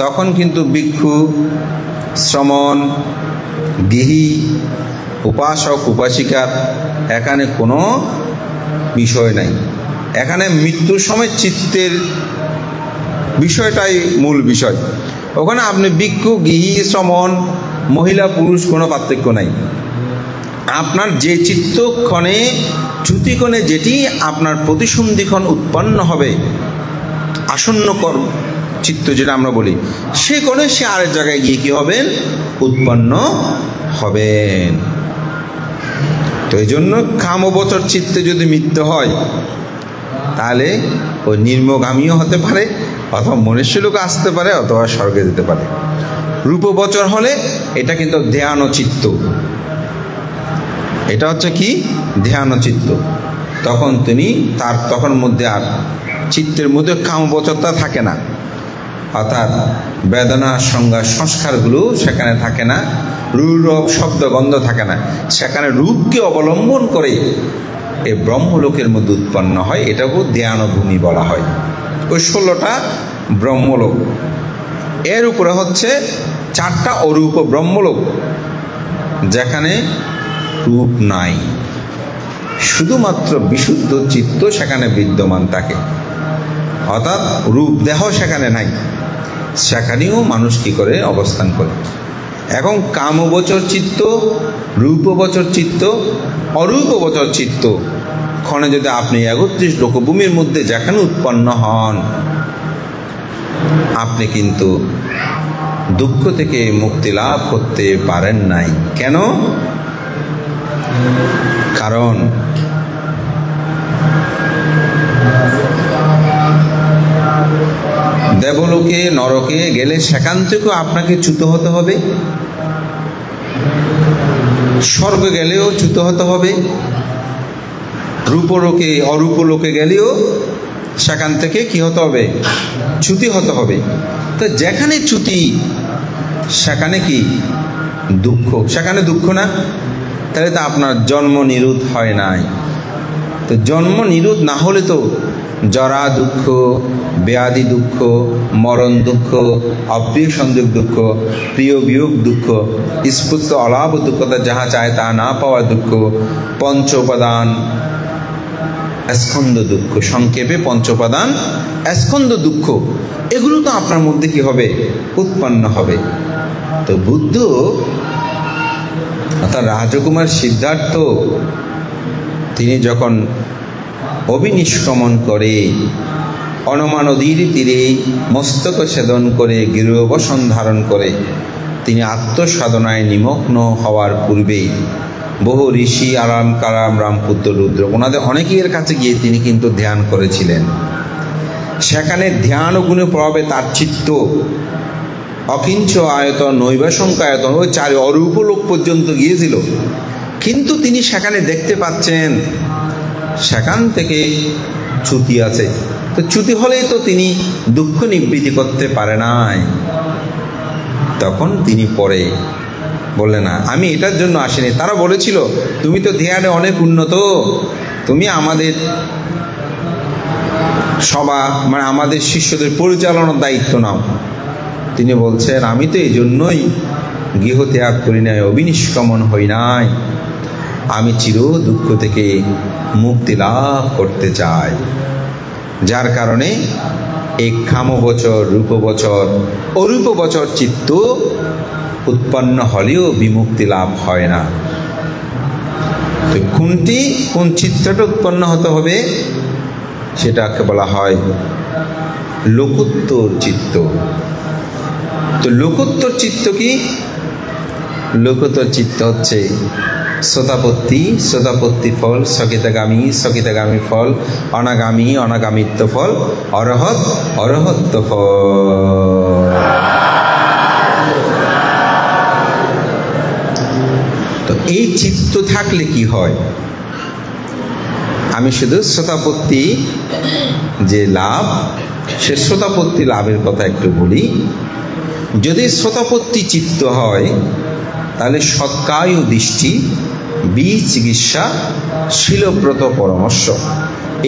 তখন কিন্তু ভিক্ষু, শ্রমণ, গৃহী, উপাসক, উপাসিকার এখানে কোনো বিষয় নাই। এখানে মৃত্যুর সময় চিত্তের বিষয়টাই মূল বিষয়। ওখানে আপনি ভিক্ষু, গৃহী, শ্রমণ, মহিলা, পুরুষ কোনো পার্থক্য নাই। আপনার যে চিত্তক্ষণে চ্যুতিক্ষণে যেটি আপনার প্রতিসন্ধিক্ষণ উৎপন্ন হবে, আসন্ন চিত্ত যেটা আমরা বলি, সে কোণে সে আরেক জায়গায় গিয়ে কি হবেন? উৎপন্ন হবেন। তো এই জন্য কামবচর চিত্তে যদি মৃত্যু হয় তাহলে ওই নিম্নগামীও হতে পারে, অথবা মনুষ্যলোকে আসতে পারে, অথবা স্বর্গে যেতে পারে। রূপবচর হলে এটা কিন্তু ধ্যান চিত্ত, এটা হচ্ছে কি? ধ্যান চিত্ত। তখন তিনি তখন মধ্যে আর চিত্তের মধ্যে কামবচরতা থাকে না, অর্থাৎ বেদনা, সংজ্ঞা, সংস্কারগুলো সেখানে থাকে না, রূপ, শব্দ, গন্ধ থাকে না। সেখানে রূপকে অবলম্বন করে এই ব্রহ্মলোকের মধ্যে উৎপন্ন হয়, এটাকেও ধ্যানভূমি বলা হয়। ওই 16টা ব্রহ্মলোক, এর উপরে হচ্ছে 4টা অরূপ ব্রহ্মলোক, যেখানে রূপ নাই, শুধুমাত্র বিশুদ্ধ চিত্ত সেখানে বিদ্যমান থাকে, অর্থাৎ রূপ দেহ সেখানে নাই। সেখানেও মানুষ কি করে? অবস্থান করে। এখন কামবচর চিত্ত, রূপবচর চিত্ত, অরূপবচর চিত্ত ক্ষণে যদি আপনি 31 লোকভূমির মধ্যে যেখানে উৎপন্ন হন, আপনি কিন্তু দুঃখ থেকে মুক্তি লাভ করতে পারেন নাই। কেন? কারণ দেবলোকে, নরকে গেলে সেখান থেকেও আপনাকে চ্যুত হতে হবে, স্বর্গে গেলেও চ্যুত হতে হবে, রূপলোকে, অরূপলোকে গেলেও সেখান থেকে কি হতে হবে? চ্যুতি হতে হবে। তো যেখানে চ্যুতি সেখানে কি? দুঃখ। সেখানে দুঃখ না, তাহলে তো আপনার জন্ম নিরোধ হয় নাই। তো জন্ম নিরোধ না হলে তো জরা দুঃখ, ব্যাধি দুঃখ, মরণ দুঃখ, অপ্রিয় সংযোগ দুঃখ, প্রিয় বিয়োগ দুঃখ, স্ফূর্ত অলাভ দুঃখতা, যাহা চায় তা না পাওয়ার দুঃখ, পঞ্চ উপাদান স্কন্ধ দুঃখ, সংক্ষেপে পঞ্চ উপাদান স্কন্ধ দুঃখ, এগুলো তো আপনার মধ্যে কি হবে? উৎপন্ন হবে। তো বুদ্ধ অর্থাৎ রাজকুমার সিদ্ধার্থ তিনি যখন অবিনিষ্ক্রমণ করে অনমা নদীর তীরে মস্তক ছেদন করে গৃহবসন ধারণ করে তিনি আত্মসাধনায় নিমগ্ন হওয়ার পূর্বে বহু ঋষি, আরাম, কারাম, রামপুত্র, রুদ্র, ওনাদের অনেকের কাছে গিয়ে তিনি কিন্তু ধ্যান করেছিলেন। সেখানে ধ্যান গুণে প্রভাবে তার চিত্ত অকিঞ্চ আয়তন, নৈবাসঙ্কায়তন, ওই 4 অরূপ লোক পর্যন্ত গিয়েছিল। কিন্তু তিনি সেখানে দেখতে পাচ্ছেন সেখান থেকে চ্যুতি আছে। তো চ্যুতি হলেই তো তিনি দুঃখ নিবৃত্তি করতে পারে নাই। তখন তিনি পরে বললেন, না, আমি এটার জন্য আসিনি। তারা বলেছিল, তুমি তো ধ্যানে অনেক উন্নত, তুমি আমাদের সভা মানে আমাদের শিষ্যদের পরিচালনার দায়িত্ব নাও। তিনি বলছেন, আমি তো এই জন্যই গৃহ ত্যাগ করি নাই, অবিনিষ্ক্রমণ হই নাই, আমি চির দুঃখ থেকে মুক্তি লাভ করতে চাই। যার কারণে এই কামবচর, রূপবচর, অরূপবচর চিত্ত উৎপন্ন হলেও বিমুক্তি লাভ হয় না। তো কোন চিত্রটা উৎপন্ন হতে হবে সেটাকে বলা হয় লোকোত্তর চিত্ত। তো লোকোত্তর চিত্ত কি? লোকোত্তর চিত্ত হচ্ছে সোতাপত্তি ফল, সকিতাগামী ফল, অনাগামিত্ব ফল, অরহত্ব ফল। তো এই চিত্ত থাকলে কি হয়? আমি শুধু শ্রোতাপত্তি যে লাভ, সে শ্রোতাপত্তি লাভের কথা একটু বলি। যদি শ্রোতাপত্তি চিত্ত হয় তাহলে সৎকায় দৃষ্টি বিচিকিৎসা, শিলব্রত পরামর্শ,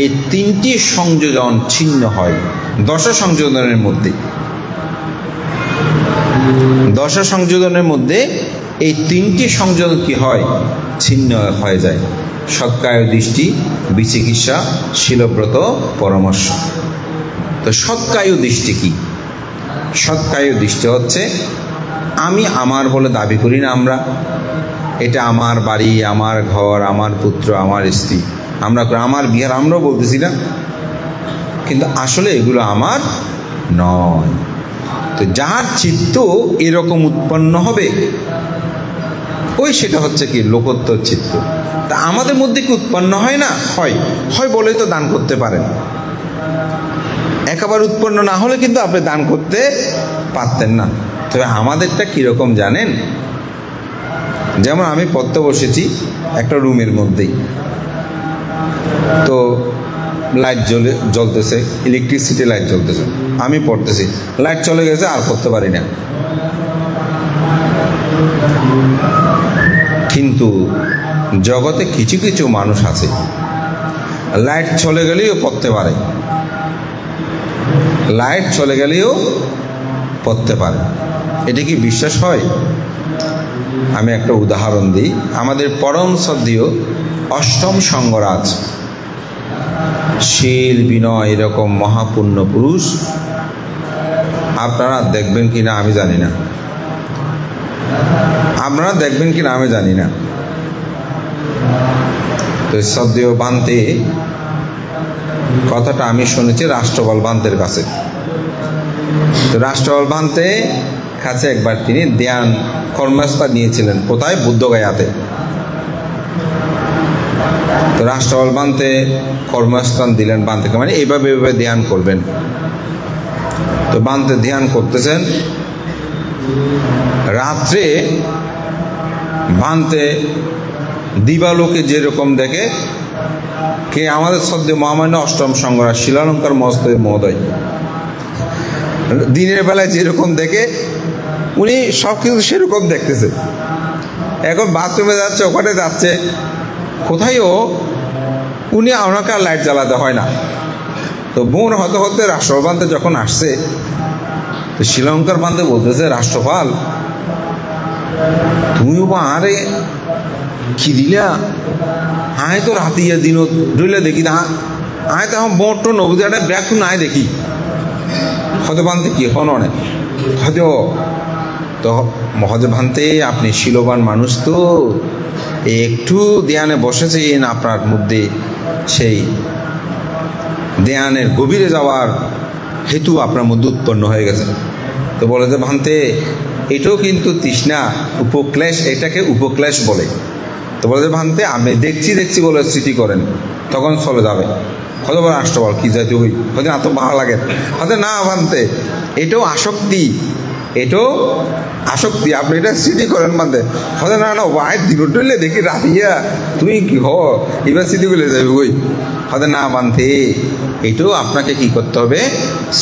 এই তিনটি সংযোজন ছিন্ন হয় দশা সংযোজনের মধ্যে। দশা সংযোজনের মধ্যে এই তিনটি সংযোজন কি হয়? ছিন্ন হয়ে যায়। সৎকায় দৃষ্টি, বিচিকিৎসা, শিলব্রত পরামর্শ। তো সৎকায় দৃষ্টি কি? সৎকায় দৃষ্টি হচ্ছে আমি আমার বলে দাবি করি না আমরা, এটা আমার বাড়ি, আমার ঘর, আমার পুত্র, আমার স্ত্রী, আমরা আমার বিহার আমরাও বলতেছি না, কিন্তু আসলে এগুলো আমার নয়। তো যার চিত্ত এরকম উৎপন্ন হবে ওই সেটা হচ্ছে কি লোকোত্তর চিত্ত। তা আমাদের মধ্যে কি উৎপন্ন হয় না? হয়। হয় বলেই তো দান করতে পারেন। একেবারে উৎপন্ন না হলে কিন্তু আপনি দান করতে পারতেন না। তবে আমাদেরটা কীরকম জানেন? যেমন আমি পড়তে বসেছি একটা রুমের মধ্যেই, তো লাইট জ্বলতেছে, ইলেকট্রিসিটি লাইট জ্বলতেছে, আমি পড়তেছি, লাইট চলে গেছে, আর পড়তে পারি না। কিন্তু জগতে কিছু কিছু মানুষ আছে লাইট চলে গেলেও পড়তে পারে, লাইট চলে গেলেও পড়তে পারে। এটা কি বিশ্বাস হয়? আমি একটা উদাহরণ দিই। আমাদের পরম শ্রদ্ধেয় অষ্টম সঙ্গরাজ শীল বিনয় এরকম মহাপুণ্য পুরুষ আপনারা দেখবেন কিনা আমি জানি না, আপনারা দেখবেন কিনা আমি জানি না। তো শ্রদ্ধেয় বান্তে কথাটা আমি শুনেছি রাষ্ট্রপাল বান্তের কাছে। তো রাষ্ট্রপাল বান্তে কাছে একবার তিনি ধ্যান কর্মস্থল নিয়েছিলেন। কোথায়? বুদ্ধগয়াতে। তো রাষ্ট্রপাল বান্তে কর্মস্থান দিলেন বান্তেকে, মানে এইভাবে এইভাবে ধ্যান করবেন। তো বান্তে ধ্যান করতেছেন। রাত্রে বান্তে দিবালোকে যেরকম দেখে, কে? আমাদের শ্রদ্ধেয় মহামান্য অষ্টম সঙ্গরাজ শিলালঙ্কার মহোদয় দিনের বেলায় যেরকম দেখে উনি সব কিছু সেরকম দেখতেছে। এখন বাথরুমে যাচ্ছে, ওখানে যাচ্ছে, কোথায়ও উনি ওনাকে আর লাইট জ্বালাতে হয় না। তো বোন হতে হতে রাষ্ট্রপাল বান্তে যখন আসছে, তো শ্রীলঙ্কার বান্তে বলতেছে, রাষ্ট্রপাল তুমিও বা আরে কি দিলা, আয় তো রাতিয়া দিন ডইলে দেখি না, আয় তো এখন বোট টো নবজাটা ব্যাগ নাই দেখি, হতে বানতে কি এখন অনেক হতে। তো মহজে ভান্তে আপনি শিলবান মানুষ, তো একটু ধ্যানে বসেছেন, আপনার মধ্যে সেই ধ্যানের গভীরে যাওয়ার হেতু আপনার মধ্যে উৎপন্ন হয়ে গেছে। তো বলে যে ভান্তে এটাও কিন্তু তৃষ্ণা, উপক্লেশ, এটাকে উপক্লেশ বলে। তো বলে যে ভান্তে আমি দেখছি দেখছি বলে স্মৃতি করেন, তখন চলে যাবে। হয়তো বলে রাষ্ট্রপাল কি যাইতে হই, হয়তো এত ভালো লাগে, হয়তো না ভান্তে এটাও আসক্তি, এটাও আসক্তি, আপনি এটা স্মৃতি করেন বান্ধে। হয়তো না না ভাই দিন টইলে দেখি রাতিয়া তুমি কি হ এবার স্মৃতি বলে যাবে ওই, হয়তো না বান্ধে এটাও আপনাকে কি করতে হবে?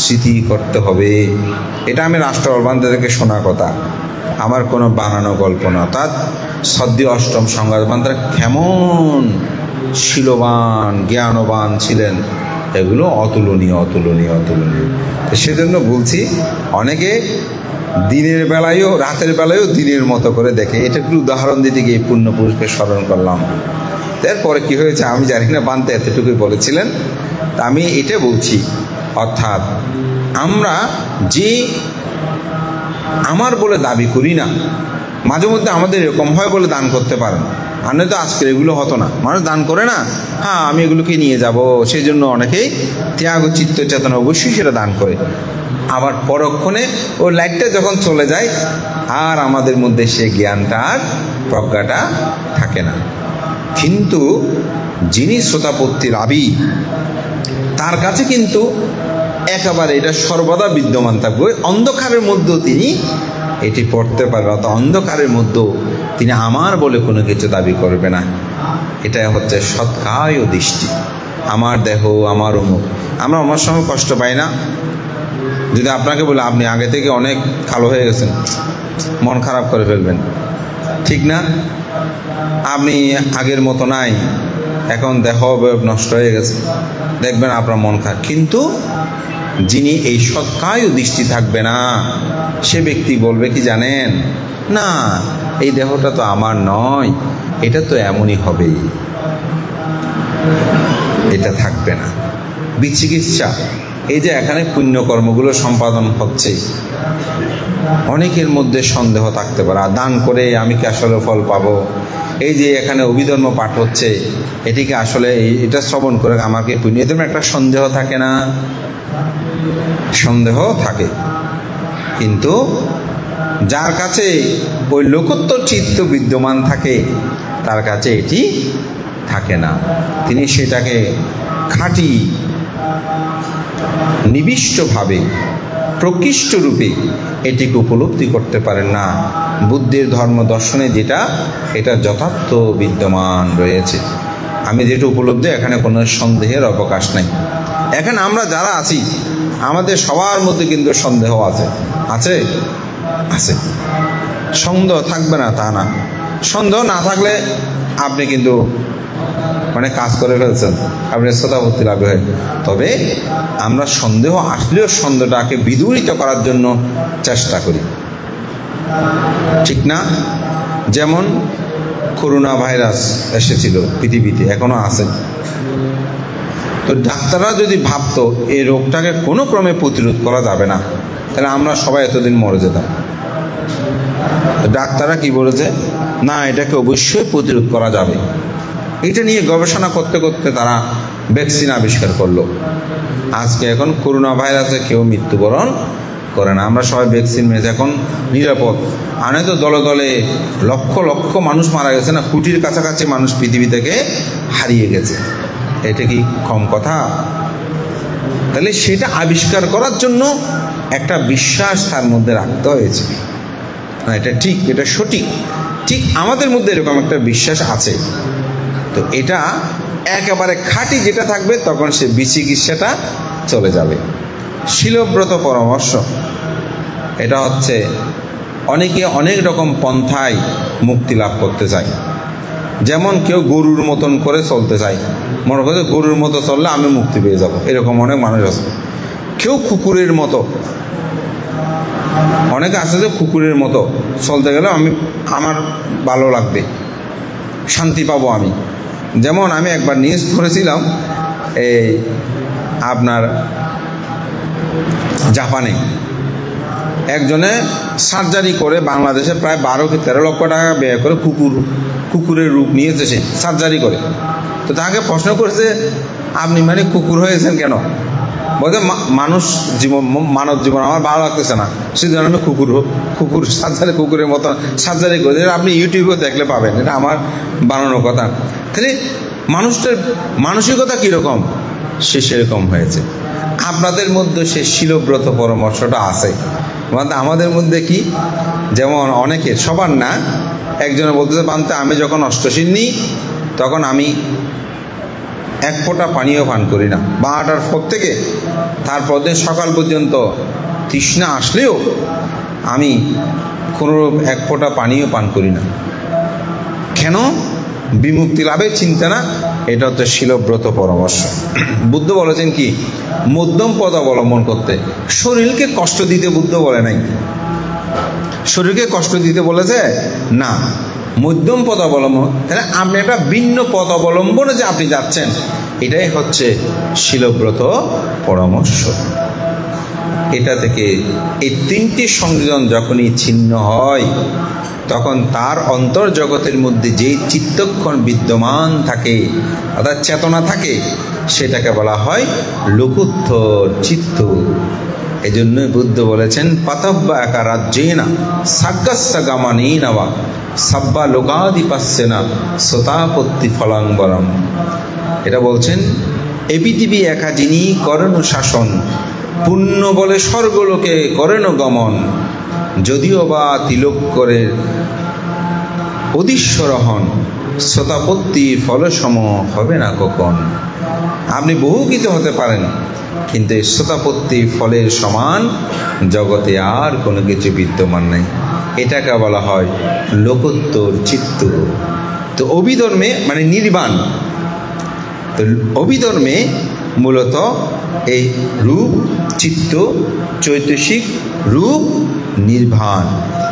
স্মৃতি করতে হবে। এটা আমি রাষ্ট্রপাল বান্ধবদেরকে শোনা কথা, আমার কোনো বানানো গল্প না। অর্থাৎ শ্রদ্ধেয় অষ্টম সঙ্গরাজ বান্ধবরা কেমন শিলবান জ্ঞানবান ছিলেন, এগুলো অতুলনীয় অতুলনীয় অতুলনীয়। তো সেজন্য বলছি, অনেকে দিনের বেলায়ও রাতের বেলায়ও দিনের মতো করে দেখে। এটা একটু উদাহরণ দিতে গিয়ে পূর্ণ পুরুষকে স্মরণ করলাম। তারপরে কি হয়েছে আমি জানি না, বান্তে এতটুকুই বলেছিলেন। তা আমি এটা বলছি, অর্থাৎ আমরা যে আমার বলে দাবি করি না, মাঝে মধ্যে আমাদের এরকম হয় বলে দান করতে পারেন, আর নয়তো আজকের এগুলো হতো না। মানুষ দান করে না, হ্যাঁ আমি এগুলোকে নিয়ে যাব, সেই জন্য অনেকেই ত্যাগ ও চিত্ত চেতনা অবশ্যই সেটা দান করে। আবার পরক্ষণে ওই লাইটটা যখন চলে যায় আর আমাদের মধ্যে সে জ্ঞানটা আর প্রজ্ঞাটা থাকে না। কিন্তু যিনি শ্রোতাপত্তির আবি, তার কাছে কিন্তু একেবারে এটা সর্বদা বিদ্যমান থাকবে। অন্ধকারের মধ্যেও তিনি এটি পড়তে পারবে, অর্থাৎ অন্ধকারের মধ্যেও তিনি আমার বলে কোনো কিছু দাবি করবে না। এটা হচ্ছে সৎকায় দৃষ্টি। আমার দেহ, আমার অমুক, আমরা আমার সময় কষ্ট পাই না। যদি আপনাকে বলে আপনি আগে থেকে অনেক কালো হয়ে গেছেন, মন খারাপ করে ফেলবেন, ঠিক না? আপনি আগের মতো নাই, এখন দেহ অবয়ব নষ্ট হয়ে গেছে, দেখবেন আপনার মন খারাপ। কিন্তু যিনি এই সৎকায় দৃষ্টি থাকবে না, সে ব্যক্তি বলবে কি জানেন, না এই দেহটা তো আমার নয়, এটা তো এমনই হবে, এটা থাকবে না। বিচিকিৎসা, এই যে এখানে পুণ্যকর্মগুলো সম্পাদন হচ্ছে, অনেকের মধ্যে সন্দেহ থাকতে পারে, দান করে আমি কি আসলে ফল পাবো, এই যে এখানে অভিধর্ম পাঠ হচ্ছে, এটিকে আসলে এটা শ্রবণ করে আমাকে পুণ্য, এদের একটা সন্দেহ থাকে না? সন্দেহ থাকে। কিন্তু যার কাছে ওই লোকোত্তর চিত্ত বিদ্যমান থাকে, তার কাছে এটি থাকে না। তিনি সেটাকে খাঁটি নিবিষ্টভাবে প্রকৃষ্ট রূপে এটিকে উপলব্ধি করতে পারেন না। বুদ্ধের ধর্ম দর্শনে যেটা, এটা যথার্থ বিদ্যমান রয়েছে। আমি যেটা উপলব্ধি, এখানে কোনো সন্দেহের অবকাশ নেই। এখানে আমরা যারা আছি, আমাদের সবার মধ্যে কিন্তু সন্দেহ আছে, আছে আছে সন্দেহ থাকবে না তা না। সন্দেহ না থাকলে আপনি কিন্তু মানে কাজ করে ফেলছেন, আপনি শ্রোতাভক্তি লাভ হয়। তবে আমরা সন্দেহ আসলেও সন্দেহটাকে বিদূরিত করার জন্য চেষ্টা করি, ঠিক না? যেমন করোনা ভাইরাস এসেছিল পৃথিবীতে, এখনো আছে। তো ডাক্তাররা যদি ভাবতো এই রোগটাকে কোনো ক্রমে প্রতিরোধ করা যাবে না, তাহলে আমরা সবাই এতদিন মরে যেতাম। ডাক্তাররা কি বলেছে, না এটাকে অবশ্যই প্রতিরোধ করা যাবে। এটা নিয়ে গবেষণা করতে করতে তারা ভ্যাকসিন আবিষ্কার করলো। আজকে এখন করোনা ভাইরাসে কেউ মৃত্যুবরণ করে না, আমরা সবাই ভ্যাকসিন মেরেছি, এখন নিরাপদ। আনে তো দলে দলে লক্ষ লক্ষ মানুষ মারা গেছে না, কোটির কাছাকাছি মানুষ পৃথিবী থেকে হারিয়ে গেছে। এটা কি কম কথা? তাহলে সেটা আবিষ্কার করার জন্য একটা বিশ্বাস তার মধ্যে রাখতে হয়েছে, না এটা ঠিক, এটা সঠিক। ঠিক আমাদের মধ্যে এরকম একটা বিশ্বাস আছে। তো এটা একেবারে খাঁটি যেটা থাকবে, তখন সে বিচিকিৎসাটা চলে যাবে। শীলব্রত পরামর্শ, এটা হচ্ছে অনেকে অনেক রকম পন্থায় মুক্তি লাভ করতে চায়। যেমন কেউ গরুর মতন করে চলতে চায়, মনে করে গরুর মতো চললে আমি মুক্তি পেয়ে যাব, এরকম অনেক মানুষ আছে। কেউ কুকুরের মতো, অনেকে আছে যে কুকুরের মতো চলতে গেলে আমার ভালো লাগবে, শান্তি পাবো আমি। যেমন আমি একবার নিউজ করেছিলাম, এই আপনার জাপানে একজনে সার্জারি করে, বাংলাদেশে প্রায় 12 কি 13 লক্ষ টাকা ব্যয় করে কুকুরের রূপ নিয়েছে সে, সার্জারি করে। তো তাকে প্রশ্ন করেছে, আপনি মানে কুকুর হয়েছেন কেন? বলতে মানব জীবন আমার ভালো লাগতেছে না, সেজন্য আমি কুকুর সার্জারি, কুকুরের মতো সার্জারি করে। আপনি ইউটিউবে দেখলে পাবেন, এটা আমার বানানো কথা। তাহলে মানুষটার মানসিকতা কীরকম, সে সেরকম হয়েছে। আপনাদের মধ্যে সে শীলব্রত পরামর্শটা আছে, আমাদের মধ্যে কি, যেমন অনেকে, সবার না, একজনে বলতেছে পান্তে আমি যখন অষ্টশীল নিই তখন আমি এক ফোঁটা পানিও পান করি না, 12টার পর থেকে তারপর দিন সকাল পর্যন্ত তৃষ্ণা আসলেও আমি কোনো এক ফোঁটা পানিও পান করি না। কেন? বিমুক্তি লাভের চিন্তা না, এটা হচ্ছে শীলব্রত পরামর্শ। বুদ্ধ বলেছেন কি, মধ্যম পথ অবলম্বন করতে। শরীরকে কষ্ট দিতে বুদ্ধ বলে নাই, শরীরকে কষ্ট দিতে বলেছে না, মধ্যম পথ অবলম্বন। তাহলে আপনি একটা ভিন্ন পথ অবলম্বনে যে আপনি যাচ্ছেন, এটাই হচ্ছে শীলব্রত পরামর্শ। এটা থেকে এই 3টি সংযোজন যখনই ছিন্ন হয়, তখন তার অন্তর্জগতের মধ্যে যেই চিত্তক্ষণ বিদ্যমান থাকে, অর্থাৎ চেতনা থাকে, সেটাকে বলা হয় লোকোত্তর চিত্ত। এই জন্যই বুদ্ধ বলেছেন, পাতব্বা একা রাজ্যেনা সাগ্গাস্য গামানেনা বা সাব্বা লোকাধিপাস্যেনা সোতাপত্তি ফলাঙ্গরম। এটা বলছেন, এ পৃথিবী একা যিনি করেন শাসন, পুণ্য বলে স্বর্গলোকে করেন গমন, যদিও বা তিলক করে অধীশ্বর হন, শ্রোতাপত্তি ফলসম হবে না কখন। আপনি বহু কিছু হতে পারেন, কিন্তু এই শ্রোতাপত্তি ফলের সমান জগতে আর কোনো কিছু বিদ্যমান নেই। এটাকে বলা হয় লোকোত্তর চিত্ত। তো অভিধর্মে মানে নির্বাণ। তো অভিধর্মে মূলত এই রূপ, চিত্ত, চৈতসিক, রূপ, নির্বাণ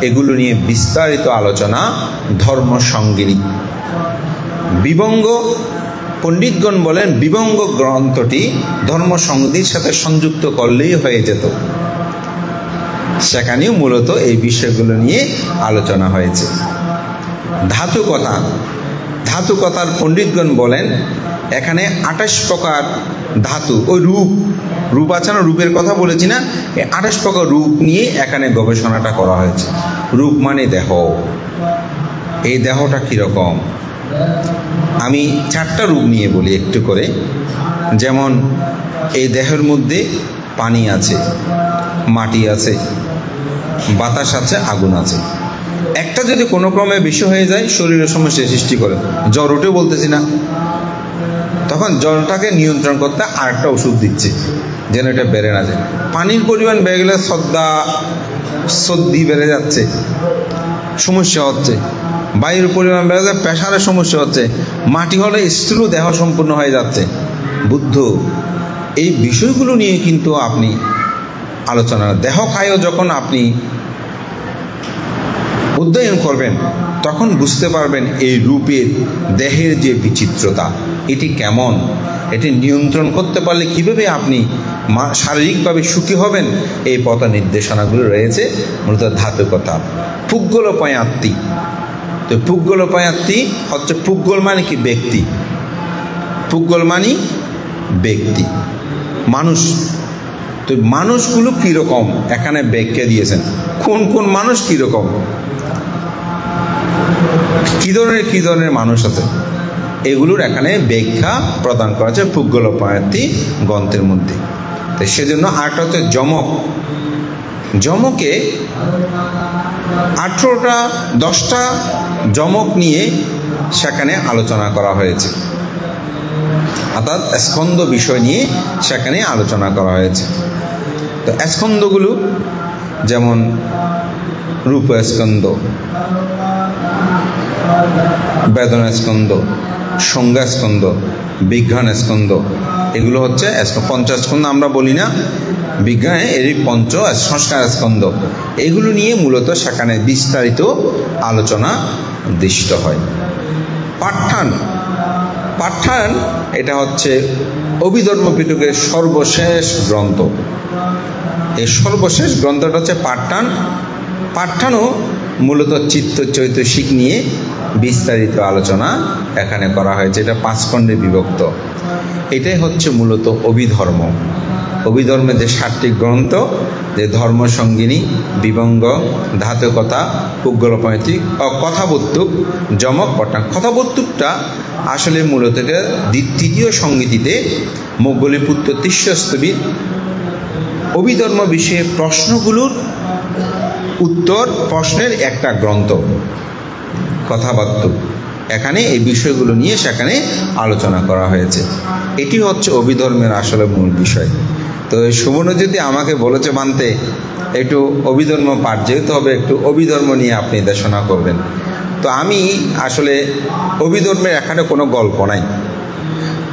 এগুলো নিয়ে বিস্তারিত আলোচনা ধর্ম সঙ্গিনী। বিভঙ্গ পণ্ডিতগণ বলেন বিভঙ্গ গ্রন্থটি ধর্ম সংহিতার সাথে সংযুক্ত করলেই হয়ে যেত। সেখানেও মূলত এই বিষয়গুলো নিয়ে আলোচনা হয়েছে। ধাতুকথা, ধাতুকথার পণ্ডিতগণ বলেন এখানে 28 প্রকার ধাতু, ওই রূপ, রূপ আছে না, রূপের কথা বলেছি না, এই 28 প্রকার রূপ নিয়ে এখানে গবেষণাটা করা হয়েছে। রূপ মানে দেহ, এই দেহটা কীরকম। আমি 4টা রূপ নিয়ে বলি একটু করে। যেমন এই দেহের মধ্যে পানি আছে, মাটি আছে, বাতাস আছে, আগুন আছে। একটা যদি কোনো ক্রমে বেশি হয়ে যায় শরীরের সমস্যা সৃষ্টি করে, জ্বর উঠেও বলতেছি না, তখন জ্বরটাকে নিয়ন্ত্রণ করতে আরেকটা ওষুধ দিচ্ছে যেন এটা বেড়ে না যায়। পানির পরিমাণ বেড়ে গেলে সর্দি বেড়ে যাচ্ছে, সমস্যা হচ্ছে। বায়ুর পরিমাণ বেড়ে যায়, প্রেশারের সমস্যা হচ্ছে। মাটি হলে স্থূল দেহ সম্পূর্ণ হয়ে যাচ্ছে। বুদ্ধ এই বিষয়গুলো নিয়ে কিন্তু আপনি আলোচনা, দেহ খায়ও যখন আপনি অধ্যয়ন করবেন তখন বুঝতে পারবেন এই রূপের, দেহের যে বিচিত্রতা, এটি কেমন, এটি নিয়ন্ত্রণ করতে পারলে কীভাবে আপনি শারীরিকভাবে সুখী হবেন, এই পথ নির্দেশনাগুলো রয়েছে মূলত ধাতুকথা। পুগ্গলোপয়াত্তি, তো পুগ্গলোপয়াত্তি হচ্ছে, পুগ্গল মানে কি ব্যক্তি, পুগ্গল মানে ব্যক্তি, মানুষ। তো মানুষগুলো কীরকম এখানে ব্যাখ্যা দিয়েছেন, কোন কোন মানুষ কীরকম, কী ধরনের মানুষ আছে, এগুলোর এখানে ব্যাখ্যা প্রদান করা হয়েছে পুগ্গলোপয়াত্তি গ্রন্থের মধ্যে। তো সেজন্য আরেকটা হচ্ছে যমক। যমকে 10টা যমক নিয়ে সেখানে আলোচনা করা হয়েছে, অর্থাৎ স্কন্দ বিষয় নিয়ে সেখানে আলোচনা করা হয়েছে। তো স্কন্দগুলো যেমন রূপ স্কন্দ, বেদনা স্কন্দ, সংজ্ঞা স্কন্দ, বিজ্ঞান স্কন্দ, এগুলো হচ্ছে পঞ্চস্কন্দ আমরা বলি না, বিজ্ঞানে এরই পঞ্চ সংস্কার স্কন্দ, এগুলো নিয়ে মূলত সেখানে বিস্তারিত আলোচনা দৃষ্ট হয়। পাঠ্যান, পাঠ্যান এটা হচ্ছে অভিধর্ম পিটকের সর্বশেষ গ্রন্থ। এই সর্বশেষ গ্রন্থটা হচ্ছে পাঠ্যান। পাঠ্যানও মূলত চিত্ত চৈতসিক নিয়ে বিস্তারিত আলোচনা এখানে করা হয়েছে। এটা 5 খণ্ডে বিভক্ত। এটাই হচ্ছে মূলত অভিধর্ম। অভিধর্মের যে 7টি গ্রন্থ, যে ধর্ম সঙ্গিনী, বিভঙ্গ, ধাতুকথা, পুগ্গলোপয়াত্তি ও কথাবত্তুক, যমক, পাঠ্যান। কথাবত্তুকটা আসলে মূলত 3য় সংহিতাতে মোগলিপুত্র তিস্যস্তবীর অভিধর্ম বিষয়ে প্রশ্নগুলোর উত্তর প্রশ্নের একটা গ্রন্থ কথাবার্তা। এখানে এই বিষয়গুলো নিয়ে সেখানে আলোচনা করা হয়েছে। এটি হচ্ছে অভিধর্মের আসলে মূল বিষয়। তো সুবর্ণ যদি আমাকে বলেছে মানতে একটু অভিধর্ম পাঠ যেহেতু হবে, একটু অভিধর্ম নিয়ে আপনি দেশনা করবেন। তো আমি আসলে অভিধর্মের এখানে কোনো গল্প নাই,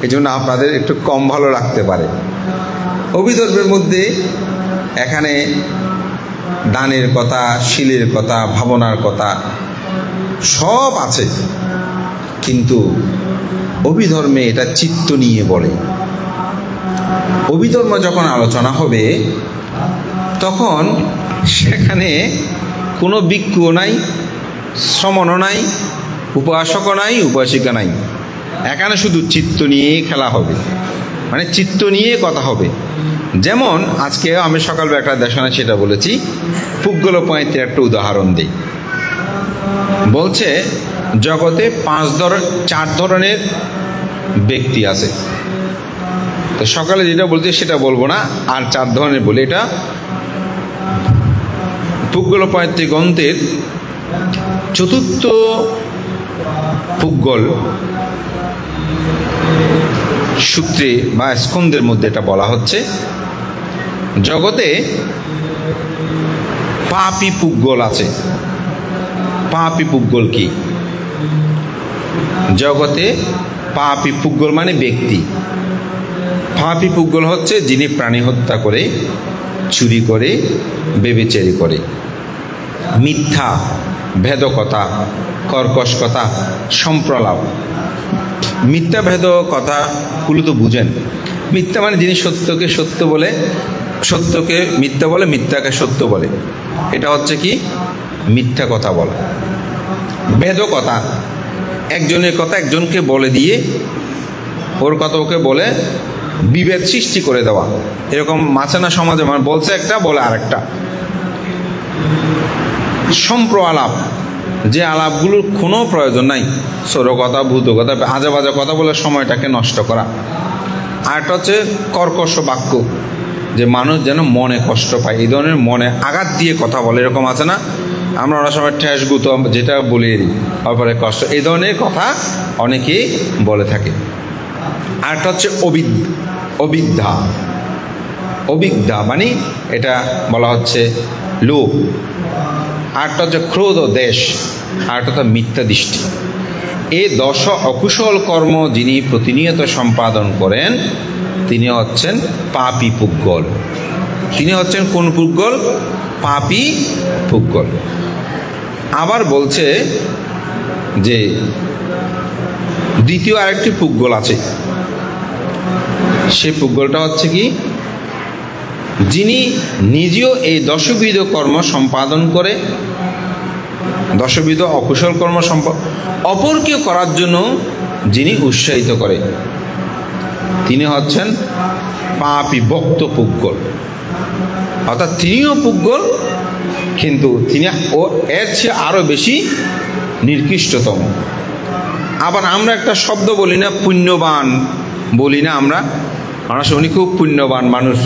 এই জন্য আপনাদের একটু কম ভালো লাগতে পারে। অভিধর্মের মধ্যে এখানে দানের কথা, শিলের কথা, ভাবনার কথা সব আছে, কিন্তু অভিধর্মে এটা চিত্ত নিয়ে বলে। অভিধর্ম যখন আলোচনা হবে তখন সেখানে কোনো ভিক্ষুও নাই, শ্রমণও নাই, উপাসকও নাই, উপাসিকা নাই। এখানে শুধু চিত্ত নিয়েই খেলা হবে, মানে চিত্ত নিয়ে কথা হবে। যেমন আজকে আমি সকালবেলা একটা দেশনা সেটা বলেছি, পুগ্গলোপয়াত্তির একটা উদাহরণ দিই। বলছে জগতে 4 ধরনের ব্যক্তি আছে। তো সকালে যেটা বলছে সেটা বলবো না, আর 4 ধরনের বলি। এটা পুগ্গলোপয়াত্তি গ্রন্থের 4র্থ পুগ্গল সূত্রে বা স্কন্ধের মধ্যে এটা বলা হচ্ছে, জগতে পাপী পুগ্গল আছে। পাপী পুগ্গল কি? জগতে পাপী পুগ্গল মানে ব্যক্তি। পাপী পুগ্গল হচ্ছে যিনি প্রাণী হত্যা করে, চুরি করে, ব্যভিচারী করে, মিথ্যা, ভেদকতা, কর্কশ কথা, সম্প্রলাপ। মিথ্যা ভেদ কথাগুলো তো বুঝেন। মিথ্যা মানে যিনি সত্যকে সত্য বলে, সত্যকে মিথ্যা বলে, মিথ্যাকে সত্য বলে, এটা হচ্ছে কি মিথ্যা কথা বলা। ভেদ কথা, একজনের কথা একজনকে বলে দিয়ে ওর কথা ওকে বলে বিভেদ সৃষ্টি করে দেওয়া, এরকম মাছানা সমাজে মানে বলছে একটা বলে আরেকটা। সম্প্রলাপ, যে আলাপগুলোর কোনো প্রয়োজন নাই, সৌর কথা, ভূত কথা, আজে বাজে কথা বলে সময়টাকে নষ্ট করা। আরেকটা হচ্ছে কর্কশ বাক্য, যে মানুষ যেন মনে কষ্ট পায়, এই ধরনের মনে আঘাত দিয়ে কথা বলে, এরকম আছে না, আমরা অনেক সময় ঠেস গুতো যেটা বলি তারপরে কষ্ট, এই ধরনের কথা অনেকেই বলে থাকে। আরেকটা হচ্ছে অবিদ্যা। অবিদ্যা মানে এটা বলা হচ্ছে লোভ। আরেকটা হচ্ছে ক্রোধ ও দেশ। আরেকটা হচ্ছে মিথ্যা দৃষ্টি। এই 10 অকুশল কর্ম যিনি প্রতিনিয়ত সম্পাদন করেন তিনি হচ্ছেন পাপী পুগ্গল। তিনি হচ্ছেন কোন পুগ্গল? পাপী পুগ্গল। আবার বলছে যে দ্বিতীয় আরেকটি পুগ্গল আছে, সে পুগ্গলটা হচ্ছে কি, যিনি নিজেও এই 10বিধ কর্ম সম্পাদন করে, 10বিধ অকুশল কর্ম অপরকে করার জন্য যিনি উৎসাহিত করে, তিনি হচ্ছেন পাপী ভক্ত পুগ্গল। অর্থাৎ তিনিও পুগ্গল, কিন্তু তিনি এর চেয়ে আরো বেশি নিকৃষ্টতম। আবার আমরা একটা শব্দ বলি না, পুণ্যবান বলি না, আমরা শুনি খুব পুণ্যবান মানুষ।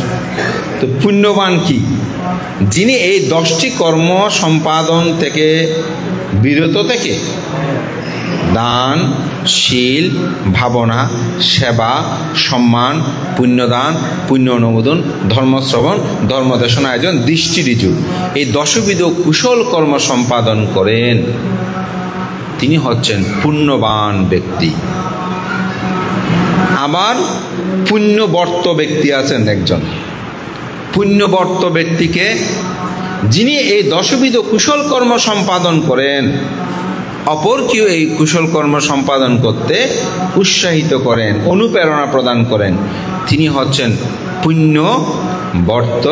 তো পুণ্যবান কি? যিনি এই 10টি কর্ম সম্পাদন থেকে বিরত থেকে দান, শীল, ভাবনা, সেবা, সম্মান, পুণ্যদান, পুণ্য অনুমোদন, ধর্মশ্রবণ, ধর্মদেশনা আয়োজন, দৃষ্টি ঋজু, এই 10বিধ কুশল কর্ম সম্পাদন করেন, তিনি হচ্ছেন পুণ্যবান ব্যক্তি। আবার পুণ্যবর্ত ব্যক্তি আছেন একজন। পুণ্যবর্ত ব্যক্তিকে, যিনি এই 10বিধ কুশল কর্ম সম্পাদন করেন, অপরকেও এই কুশল কর্ম সম্পাদন করতে উৎসাহিত করেন, অনুপ্রেরণা প্রদান করেন, তিনি হচ্ছেন পুণ্যবর্ত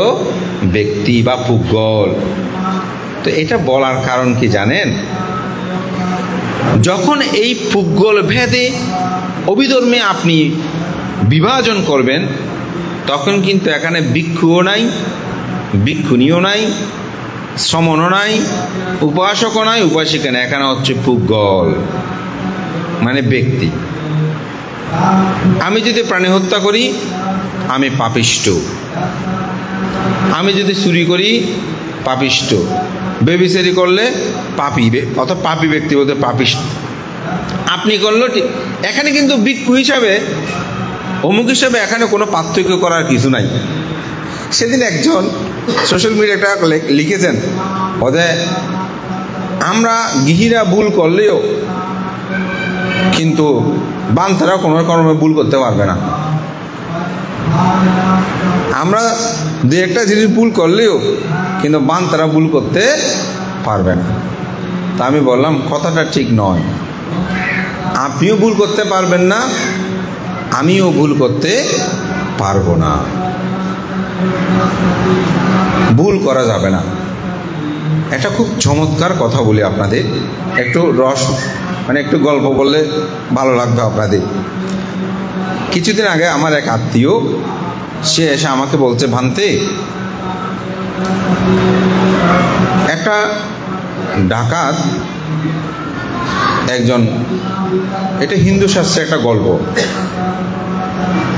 ব্যক্তি বা পুগ্গল। তো এটা বলার কারণ কি জানেন? যখন এই পুগ্গল ভেদে অভিধর্মে আপনি বিভাজন করবেন, তখন কিন্তু এখানে ভিক্ষুও নাই, ভিক্ষুণীও নাই, শ্রমণও নাই, উপাসকও নাই, উপাসিকা নাই, এখানে হচ্ছে পুগ্গল মানে ব্যক্তি। আমি যদি প্রাণী হত্যা করি আমি পাপিষ্ঠ, আমি যদি চুরি করি পাপিষ্ঠ, ব্যভিচারী করলে পাপী, অর্থাৎ পাপী ব্যক্তি বলতে পাপিষ্ঠ। আপনি করলো ঠিক, এখানে কিন্তু ভিক্ষু হিসাবে অমুক হিসাবে এখানে কোনো পার্থক্য করার কিছু নাই। সেদিন একজন সোশ্যাল মিডিয়াটা লিখেছেন, ওদের আমরা গৃহীরা ভুল করলেও কিন্তু বান্তারা কোনো কর্মে ভুল করতে পারবে না। আমরা দু একটা জিনিস ভুল করলেও কিন্তু বান্তারা ভুল করতে পারবে না। তা আমি বললাম কথাটা ঠিক নয়, আপনিও ভুল করতে পারবেন না, আমিও ভুল করতে পারবো না, ভুল করা যাবে না। একটা খুব চমৎকার কথা বলি আপনাদের, একটু রস মানে একটু গল্প বললে ভালো লাগবে আপনাদের। কিছুদিন আগে আমার এক আত্মীয়, সে এসে আমাকে বলছে, ভান্তে একটা ডাকাত একজন, এটা হিন্দু শাস্ত্রে একটা গল্প,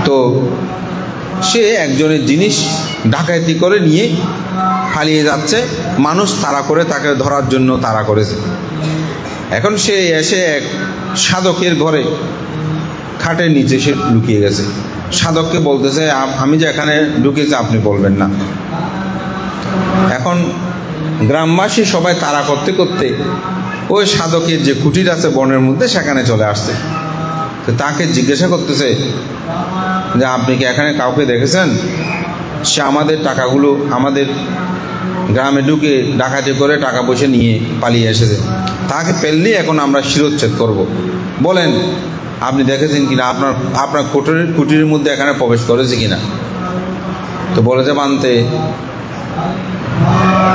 তো সে একজনের জিনিস ডাকাতি করে নিয়ে পালিয়ে যাচ্ছে, মানুষ তাড়া করে তাকে ধরার জন্য তাড়া করেছে। এখন সে এসে এক সাধকের ঘরে খাটের নিচে সে লুকিয়ে গেছে। সাধককে বলতেছে, আমি যে এখানে ঢুকেছি আপনি বলবেন না। এখন গ্রামবাসী সবাই তাড়া করতে করতে ওই সাধকের যে কুটির আছে বনের মধ্যে সেখানে চলে আসছে। তো তাকে জিজ্ঞাসা করতেছে যে আপনি কি এখানে কাউকে দেখেছেন? সে আমাদের টাকাগুলো আমাদের গ্রামে ঢুকে ডাকাতি করে টাকা পয়সা নিয়ে পালিয়ে এসেছে। তাকে পেললেই এখন আমরা শিরোচ্ছেদ করব। বলেন আপনি দেখেছেন কিনা, আপনার কুটিরের মধ্যে এখানে প্রবেশ করেছে কিনা? তো বলেছে বানতে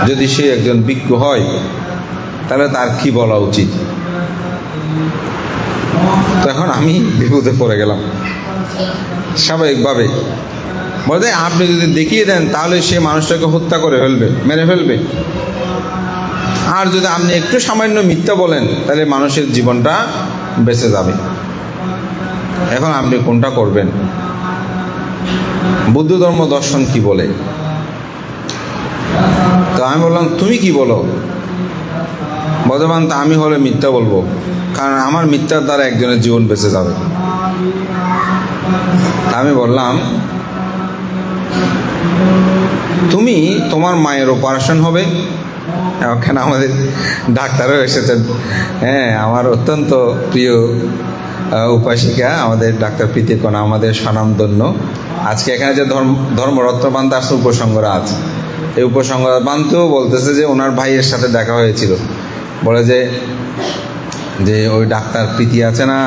যদি সে একজন বিজ্ঞ হয় তাহলে তার কি বলা উচিত? তখন আমি বিপদে পড়ে গেলাম স্বাভাবিকভাবে। বলতে আপনি যদি দেখিয়ে দেন তাহলে সে মানুষটাকে হত্যা করে ফেলবে, মেরে ফেলবে। আর যদি আপনি একটু সামান্য মিথ্যা বলেন তাহলে মানুষের জীবনটা বেঁচে যাবে। এখন আপনি কোনটা করবেন? বুদ্ধ ধর্ম দর্শন কি বলে? তো আমি বললাম তুমি কি বলো? বর্তমান তা আমি হলে মিথ্যা বলবো, কারণ আমার মিথ্যার দ্বারা একজনের জীবন বেঁচে যাবে। আমি বললাম তুমি তোমার মায়ের অপারেশন হবে। এখানে আমাদের ডাক্তারও এসেছেন, হ্যাঁ, আমার অত্যন্ত প্রিয় উপাসিকা আমাদের ডাক্তার প্রীতিকণা, আমাদের স্বনামধন্য। আজকে এখানে যে ধর্মরত্ন বান্ধব আসছে উপসংহরা আছে, এই উপসংহরা বান্ধব বলতেছে যে ওনার ভাইয়ের সাথে দেখা হয়েছিল। বলে যে ওই ডাক্তার প্রীতি আছে না,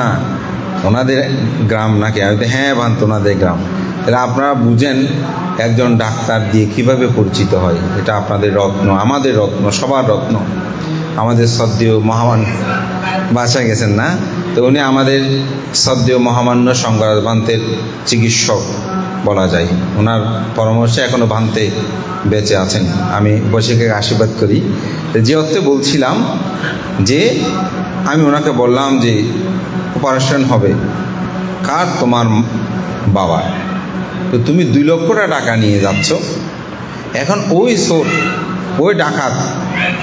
ওনাদের গ্রাম নাকি? আমি তো হ্যাঁ বান্ত ওনাদের গ্রাম। তাহলে আপনারা বুঝেন একজন ডাক্তার দিয়ে কিভাবে পরিচিত হয়। এটা আপনাদের রত্ন, আমাদের রত্ন, সবার রত্ন। আমাদের শ্রদ্ধেয় মহামান্য বাসায় গেছেন না, তো উনি আমাদের শ্রদ্ধেয় মহামান্য সংঘরাজ ভান্তের চিকিৎসক বলা যায়। ওনার পরামর্শে এখনও ভান্তে বেঁচে আছেন। আমি বসেকে আশীর্বাদ করি। যে অর্থে বলছিলাম যে আমি ওনাকে বললাম যে অপারেশন হবে কার? তোমার বাবা। তো তুমি 2 লক্ষ টাকা নিয়ে যাচ্ছ। এখন ওই চোর, ওই ডাকাত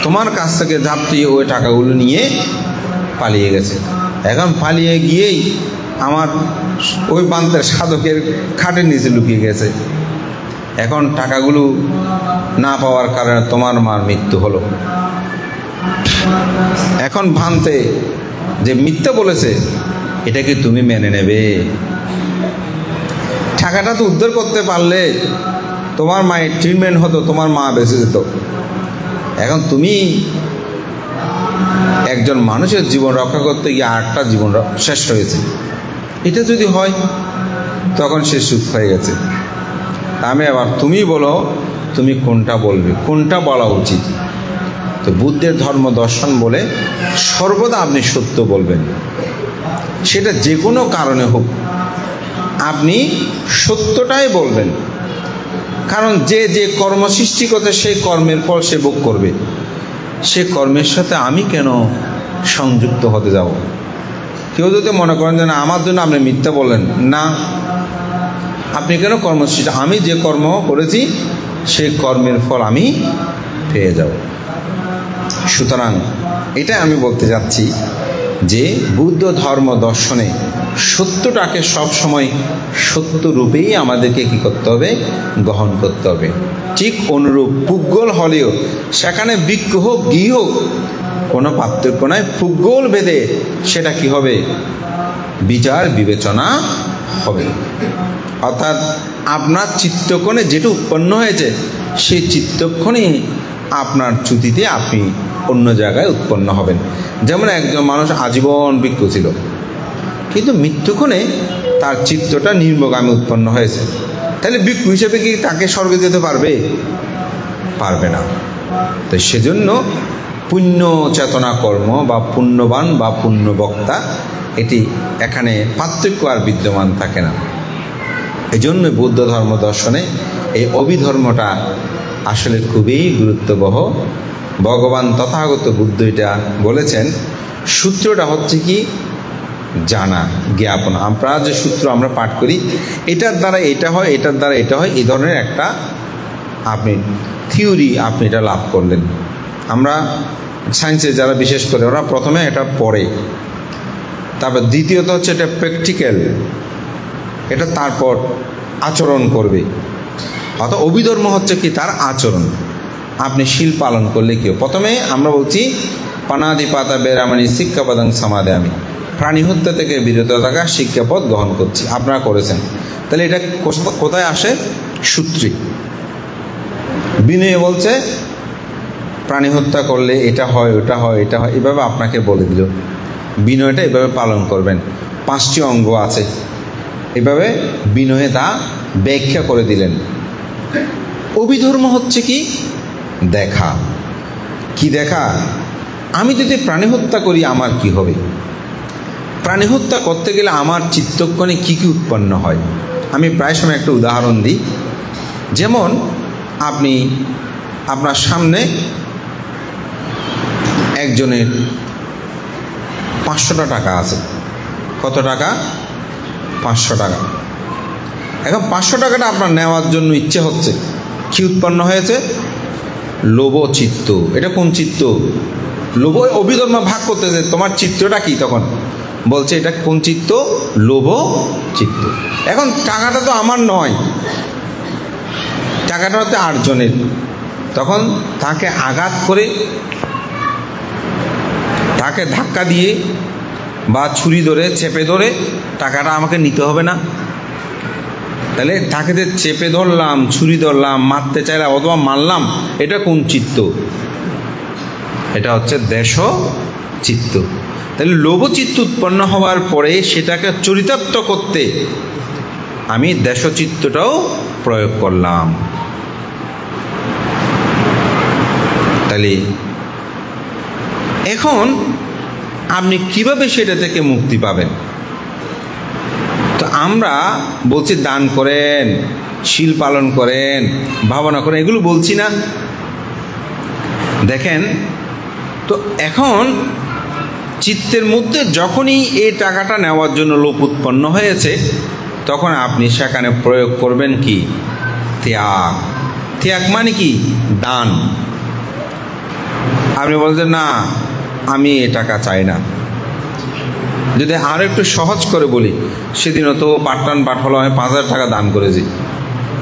তোমার কাছ থেকে ঝাপটিয়ে ওই টাকাগুলো নিয়ে পালিয়ে গেছে। এখন পালিয়ে গিয়েই আমার ওই বান্তের সাধকের খাটের নিচে লুকিয়ে গেছে। এখন টাকাগুলো না পাওয়ার কারণে তোমার মার মৃত্যু হলো। এখন ভান্তে যে মিথ্যা বলেছে এটাকে তুমি মেনে নেবে? টাকাটা তো উদ্ধার করতে পারলে তোমার মায়ের ট্রিটমেন্ট হতো, তোমার মা বেঁচে যেত। এখন তুমি একজন মানুষের জীবন রক্ষা করতে গিয়ে 8টা জীবন শেষ হয়েছে। এটা যদি হয় তখন সে সুখ হয়ে গেছে। আমি আবার তুমি বলো তুমি কোনটা বলবে, কোনটা বলা উচিত? তো বুদ্ধের ধর্ম দর্শন বলে সর্বদা আপনি সত্য বলবেন, সেটা যে কোনো কারণে হোক আপনি সত্যটাই বলবেন। কারণ যে যে কর্ম সৃষ্টি করতে সেই কর্মের ফল সে ভোগ করবে। সে কর্মের সাথে আমি কেন সংযুক্ত হতে যাব? কেউ যদি মনে করেন যে না আমার জন্য আপনি মিথ্যা বলেন, না, আপনি কেন কর্ম সৃষ্টি? আমি যে কর্ম করেছি সেই কর্মের ফল আমি পেয়ে যাব। সুতরাং এটাই আমি বলতে যাচ্ছি যে বুদ্ধ ধর্ম দর্শনে সত্যটাকে সবসময় সত্য রূপেই আমাদেরকে কী করতে হবে? গ্রহণ করতে হবে। ঠিক অনুরূপ পুগ্গল হলেও সেখানে বৃক্ষ হোক ঘি হোক কোনো পার্থক্য নয়। পুগ্গল ভেদে সেটা কি হবে? বিচার বিবেচনা হবে। অর্থাৎ আপনার চিত্তক্ষণে যেটা উৎপন্ন হয়েছে সেই চিত্তক্ষণেই আপনার চ্যুতিতে আপনি অন্য জায়গায় উৎপন্ন হবেন। যেমন একজন মানুষ আজীবন ভিক্ষু ছিল, কিন্তু মৃত্যুক্ষণে তার চিত্তটা নিম্নগামী উৎপন্ন হয়েছে। তাহলে ভিক্ষু হিসেবে কি তাকে স্বর্গে যেতে পারবে? পারবে না। তো সেজন্য পুণ্য চেতনা কর্ম বা পুণ্যবান বা পুণ্যবক্তা এটি এখানে পার্থক্য আর বিদ্যমান থাকে না। এই জন্য বৌদ্ধ ধর্ম দর্শনে এই অভিধর্মটা আসলে খুবই গুরুত্ববহ। ভগবান তথাগত বুদ্ধ এটা বলেছেন। সূত্রটা হচ্ছে কি? জানা, জ্ঞাপন। আমরা যে সূত্র আমরা পাঠ করি এটার দ্বারা এটা হয়, এটার দ্বারা এটা হয়, এই ধরনের একটা আপনি থিওরি আপনি এটা লাভ করলেন। আমরা সায়েন্সে যারা বিশেষ করে ওরা প্রথমে এটা পড়ে, তারপর দ্বিতীয়ত হচ্ছে এটা প্র্যাকটিক্যাল, এটা তারপর আচরণ করবে। অর্থাৎ অভিধর্ম হচ্ছে কি? তার আচরণ। আপনি শীল পালন করলে কেউ প্রথমে আমরা বলছি পানাদিপাতা বেরামানি শিক্ষাপদাং সমাদে আমি প্রাণী হত্যা থেকে বিরত থাকা শিক্ষাপদ গ্রহণ করছি। আপনারা করেছেন, তাহলে এটা কোথায় আসে? সূত্রে বিনয়ে বলছে প্রাণী হত্যা করলে এটা হয়, ওটা হয়, এটা হয়, এভাবে আপনাকে বলে দিল। বিনয়টা এভাবে পালন করবেন। 5টি অঙ্গ আছে, এভাবে বিনয়ে তা ব্যাখ্যা করে দিলেন। অভিধর্ম হচ্ছে কি? দেখা। কি দেখা? আমি যদি প্রাণী হত্যা করি আমার কি হবে? প্রাণী হত্যা করতে গেলে আমার চিত্তক্ষণে কি কি উৎপন্ন হয়? আমি প্রায় সময় একটা উদাহরণ দিই। যেমন আপনি আপনার সামনে একজনের 500টা টাকা আছে। কত টাকা? 500 টাকা। এখন 500 টাকাটা আপনার নেওয়ার জন্য ইচ্ছে হচ্ছে, কি উৎপন্ন হয়েছে? লোভ চিত্ত। এটা কোন চিত্ত? লোভ। অভিধর্ম ভাগ করতেছে, তোমার চিত্তটা কি? তখন বলছে এটা কোন চিত্ত? লোভ চিত্ত। এখন টাকাটা তো আমার নয়, টাকাটা হচ্ছে 8 জনের। তখন তাকে আঘাত করে, তাকে ধাক্কা দিয়ে বা ছুরি ধরে চেপে ধরে টাকাটা আমাকে নিতে হবে না? তাহলে তাকে যে চেপে ধরলাম, ছুরি ধরলাম, মারতে চাইলাম অথবা মারলাম, এটা কোন চিত্ত? এটা হচ্ছে দেশ চিত্ত। তাহলে লোভ চিত্ত উৎপন্ন হওয়ার পরে সেটাকে চরিতার্থ করতে আমি দেশ চিত্তটাও প্রয়োগ করলাম। তাহলে এখন আপনি কিভাবে সেটা থেকে মুক্তি পাবেন? তো আমরা বলছি দান করেন, শীল পালন করেন, ভাবনা করেন, এগুলো বলছি না? দেখেন তো এখন চিত্তের মধ্যে যখনই এই টাকাটা নেওয়ার জন্য লোভ উৎপন্ন হয়েছে, তখন আপনি সেখানে প্রয়োগ করবেন কি? ত্যাগ। ত্যাগ মানে কি? দান। আপনি বলছেন না আমি এ টাকা চাই না। যদি আর একটু সহজ করে বলি, সেদিনও তো পাঠালো, আমি 5,000 টাকা দান করেছি,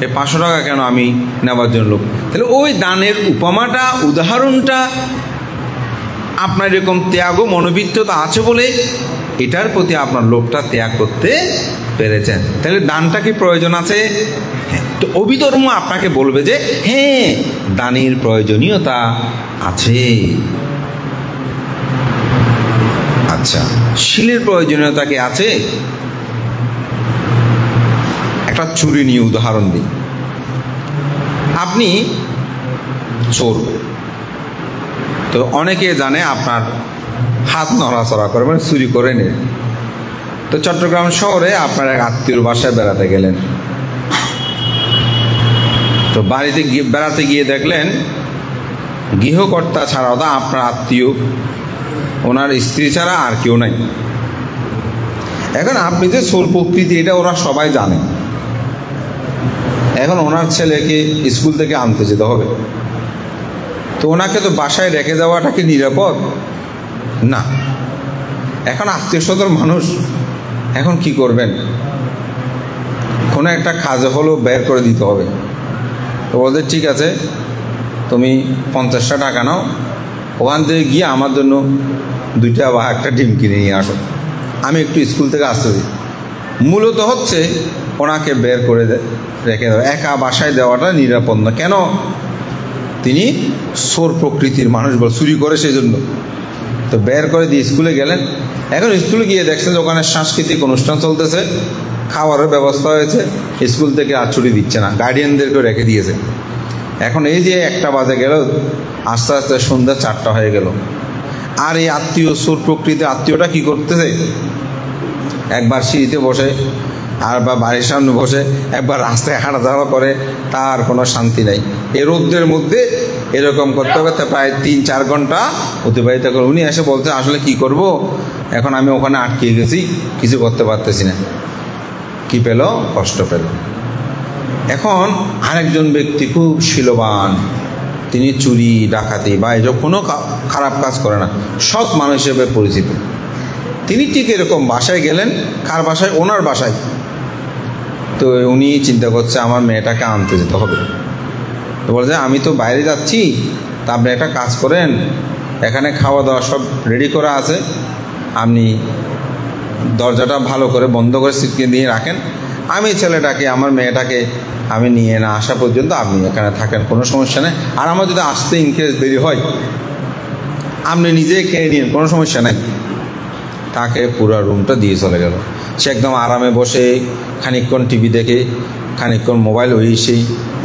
এই 500 টাকা কেন আমি নেওয়ার জন্য লোক? তাহলে ওই দানের উপমাটা, উদাহরণটা আপনার এরকম ত্যাগ ও মনোবিত্ততা আছে বলে এটার প্রতি আপনার লোভটা ত্যাগ করতে পেরেছেন। তাহলে দানটা কি প্রয়োজন আছে? তো অভিধর্ম আপনাকে বলবে যে হ্যাঁ, দানের প্রয়োজনীয়তা আছে। আচ্ছা, শীলের প্রয়োজনীয়তা কি আছে? একটা চুরি নিয়ে উদাহরণ দিই। আপনি চোর, তো অনেকে জানে আপনার হাত নড়াচড়া করে, মানে চুরি করে নেয়। তো চট্টগ্রাম শহরে আপনার এক আত্মীয়র বাসায় বেড়াতে গেলেন। তো বাড়িতে বেড়াতে গিয়ে দেখলেন গৃহকর্তা ছাড়া, ওটা আপনার আত্মীয়, ওনার স্ত্রী ছাড়া আর কেউ নাই। এখন আপনি যে চোর প্রকৃতি এটা ওরা সবাই জানে। এখন ওনার ছেলেকে স্কুল থেকে আনতে যেতে হবে, তো ওনাকে তো বাসায় রেখে যাওয়াটা কি নিরাপদ? না। এখন আত্মীয় স্বজন মানুষ, এখন কি করবেন? কোনো একটা কাজে হলেও বের করে দিতে হবে। তো বলতে ঠিক আছে, তুমি 50টা টাকা নাও, ওখান থেকে গিয়ে আমার জন্য 2টা বা 1টা ডিম কিনে নিয়ে আসো, আমি একটু স্কুল থেকে আসতেছি। মূলত হচ্ছে ওনাকে বের করে রেখে দেওয়া, একা বাসায় দেওয়াটা নিরাপদ না। কেন? তিনি চোর প্রকৃতির মানুষ, বল চুরি করে সেই জন্য। তো বের করে দিয়ে স্কুলে গেলেন। এখন স্কুলে গিয়ে দেখছেন যে ওখানে সাংস্কৃতিক অনুষ্ঠান চলতেছে, খাওয়ারের ব্যবস্থা হয়েছে, স্কুল থেকে আর ছুটি দিচ্ছে না, গার্ডিয়ানদেরকে রেখে দিয়েছে। এখন এই যে 1টা বাজে গেল, আস্তে আস্তে সন্ধ্যা 4টা হয়ে গেল। আর এই আত্মীয়, চোর প্রকৃতির আত্মীয়টা কি করতেছে? একবার সিঁড়িতে বসে, আর বা বাড়ির সামনে বসে, একবার রাস্তায় হাঁটা যাওয়া করে, তার কোনো শান্তি নাই। এই রোদ্রের মধ্যে এরকম করতে করতে প্রায় 3-4 ঘন্টা অতিবাহিত করে উনি এসে বলতে, আসলে কি করব, এখন আমি ওখানে আটকে গেছি, কিছু করতে পারতেছি না। কি পেল? কষ্ট পেল। এখন আরেকজন ব্যক্তি খুব শীলবান, তিনি চুরি ডাকাতি বা এই কোনো খারাপ কাজ করে না, সৎ মানুষ হিসেবে পরিচিত। তিনি ঠিক এরকম বাসায় গেলেন। কার বাসায়? ওনার বাসায়। তো উনি চিন্তা করছে আমার মেয়েটাকে আনতে যেতে হবে। তো বলছে আমি তো বাইরে যাচ্ছি, তা আপনি একটা কাজ করেন, এখানে খাওয়া দাওয়া সব রেডি করা আছে, আপনি দরজাটা ভালো করে বন্ধ করে সিটকে দিয়ে রাখেন, আমি ছেলেটাকে আমার মেয়েটাকে আমি নিয়ে না আসা পর্যন্ত আপনি এখানে থাকেন, কোনো সমস্যা নেই। আর আমার যদি আসতে ইনকেস দেরি হয় আপনি নিজেই খেয়ে নিন, কোনো সমস্যা নেই। তাকে পুরো রুমটা দিয়ে চলে গেল। সে একদম আরামে বসে খানিকক্ষণ টিভি দেখে, খানিকক্ষণ মোবাইল সেই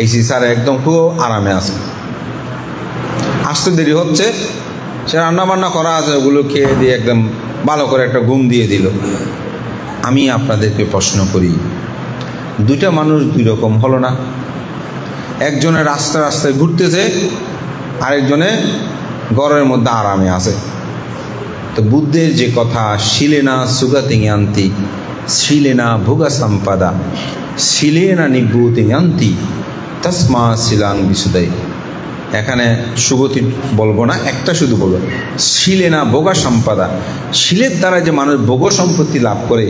এসি স্যার একদম খুব আরামে আছে। আসতে দেরি হচ্ছে, সে রান্নাবান্না করা আছে, ওগুলো খেয়ে দিয়ে একদম ভালো করে একটা ঘুম দিয়ে দিল। আমি আপনাদেরকে প্রশ্ন করি, দুইটা মানুষ দুই রকম হলো না? একজনে রাস্তায় রাস্তায় ঘুরতেছে, আরেকজনে ঘরের মধ্যে আরামে আছে। তো বুদ্ধের যে কথা, শিলেনা সুগতিয়ান্তি শিলেনা ভোগা সম্পাদা শিলেনা নিভূতিয়ান্তি তসমা শিলাং বিশুদয়। এখানে সুগতি বলবো না, একটা শুধু বলবো, শিলেনা ভোগা সম্পাদা। শিলের দ্বারা যে মানুষ ভোগ সম্পত্তি লাভ করে,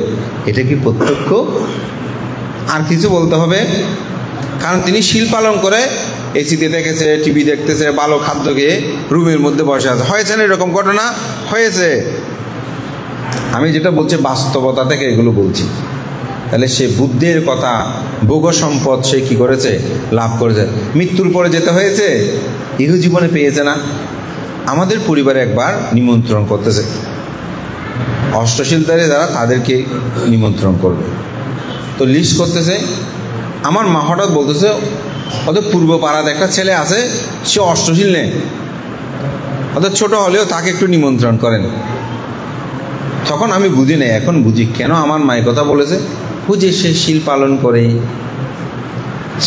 এটা কি প্রত্যক্ষ? আর কিছু বলতে হবে? কারণ তিনি শিল পালন করে এসিতে দেখেছে, টিভি দেখতেছে, ভালো খাদ্য খেয়ে রুমের মধ্যে বসে আছে। হয়েছে না এরকম ঘটনা? হয়েছে। আমি যেটা বলছি বাস্তবতা থেকে এগুলো বলছি। তাহলে সে বুদ্ধের কথা, ভোগ সম্পদ সে কি করেছে? লাভ করেছে। মৃত্যুর পরে যেতে হয়েছে, ইহ জীবনে পেয়েছে না? আমাদের পরিবারে একবার নিমন্ত্রণ করতেছে, অষ্টশীলধারী যারা তাদেরকে নিমন্ত্রণ করবে, তো লিস্ট করতেছে। আমার মা হঠাৎ বলতেছে, ওদের পূর্ব পাড়াতে একটা ছেলে আছে, সে অষ্টশীল নেই, ওদের ছোট হলেও তাকে একটু নিমন্ত্রণ করেন। তখন আমি বুঝি না, এখন বুঝি কেন আমার মায়ের কথা বলেছে। বুঝে সে শিল পালন করে,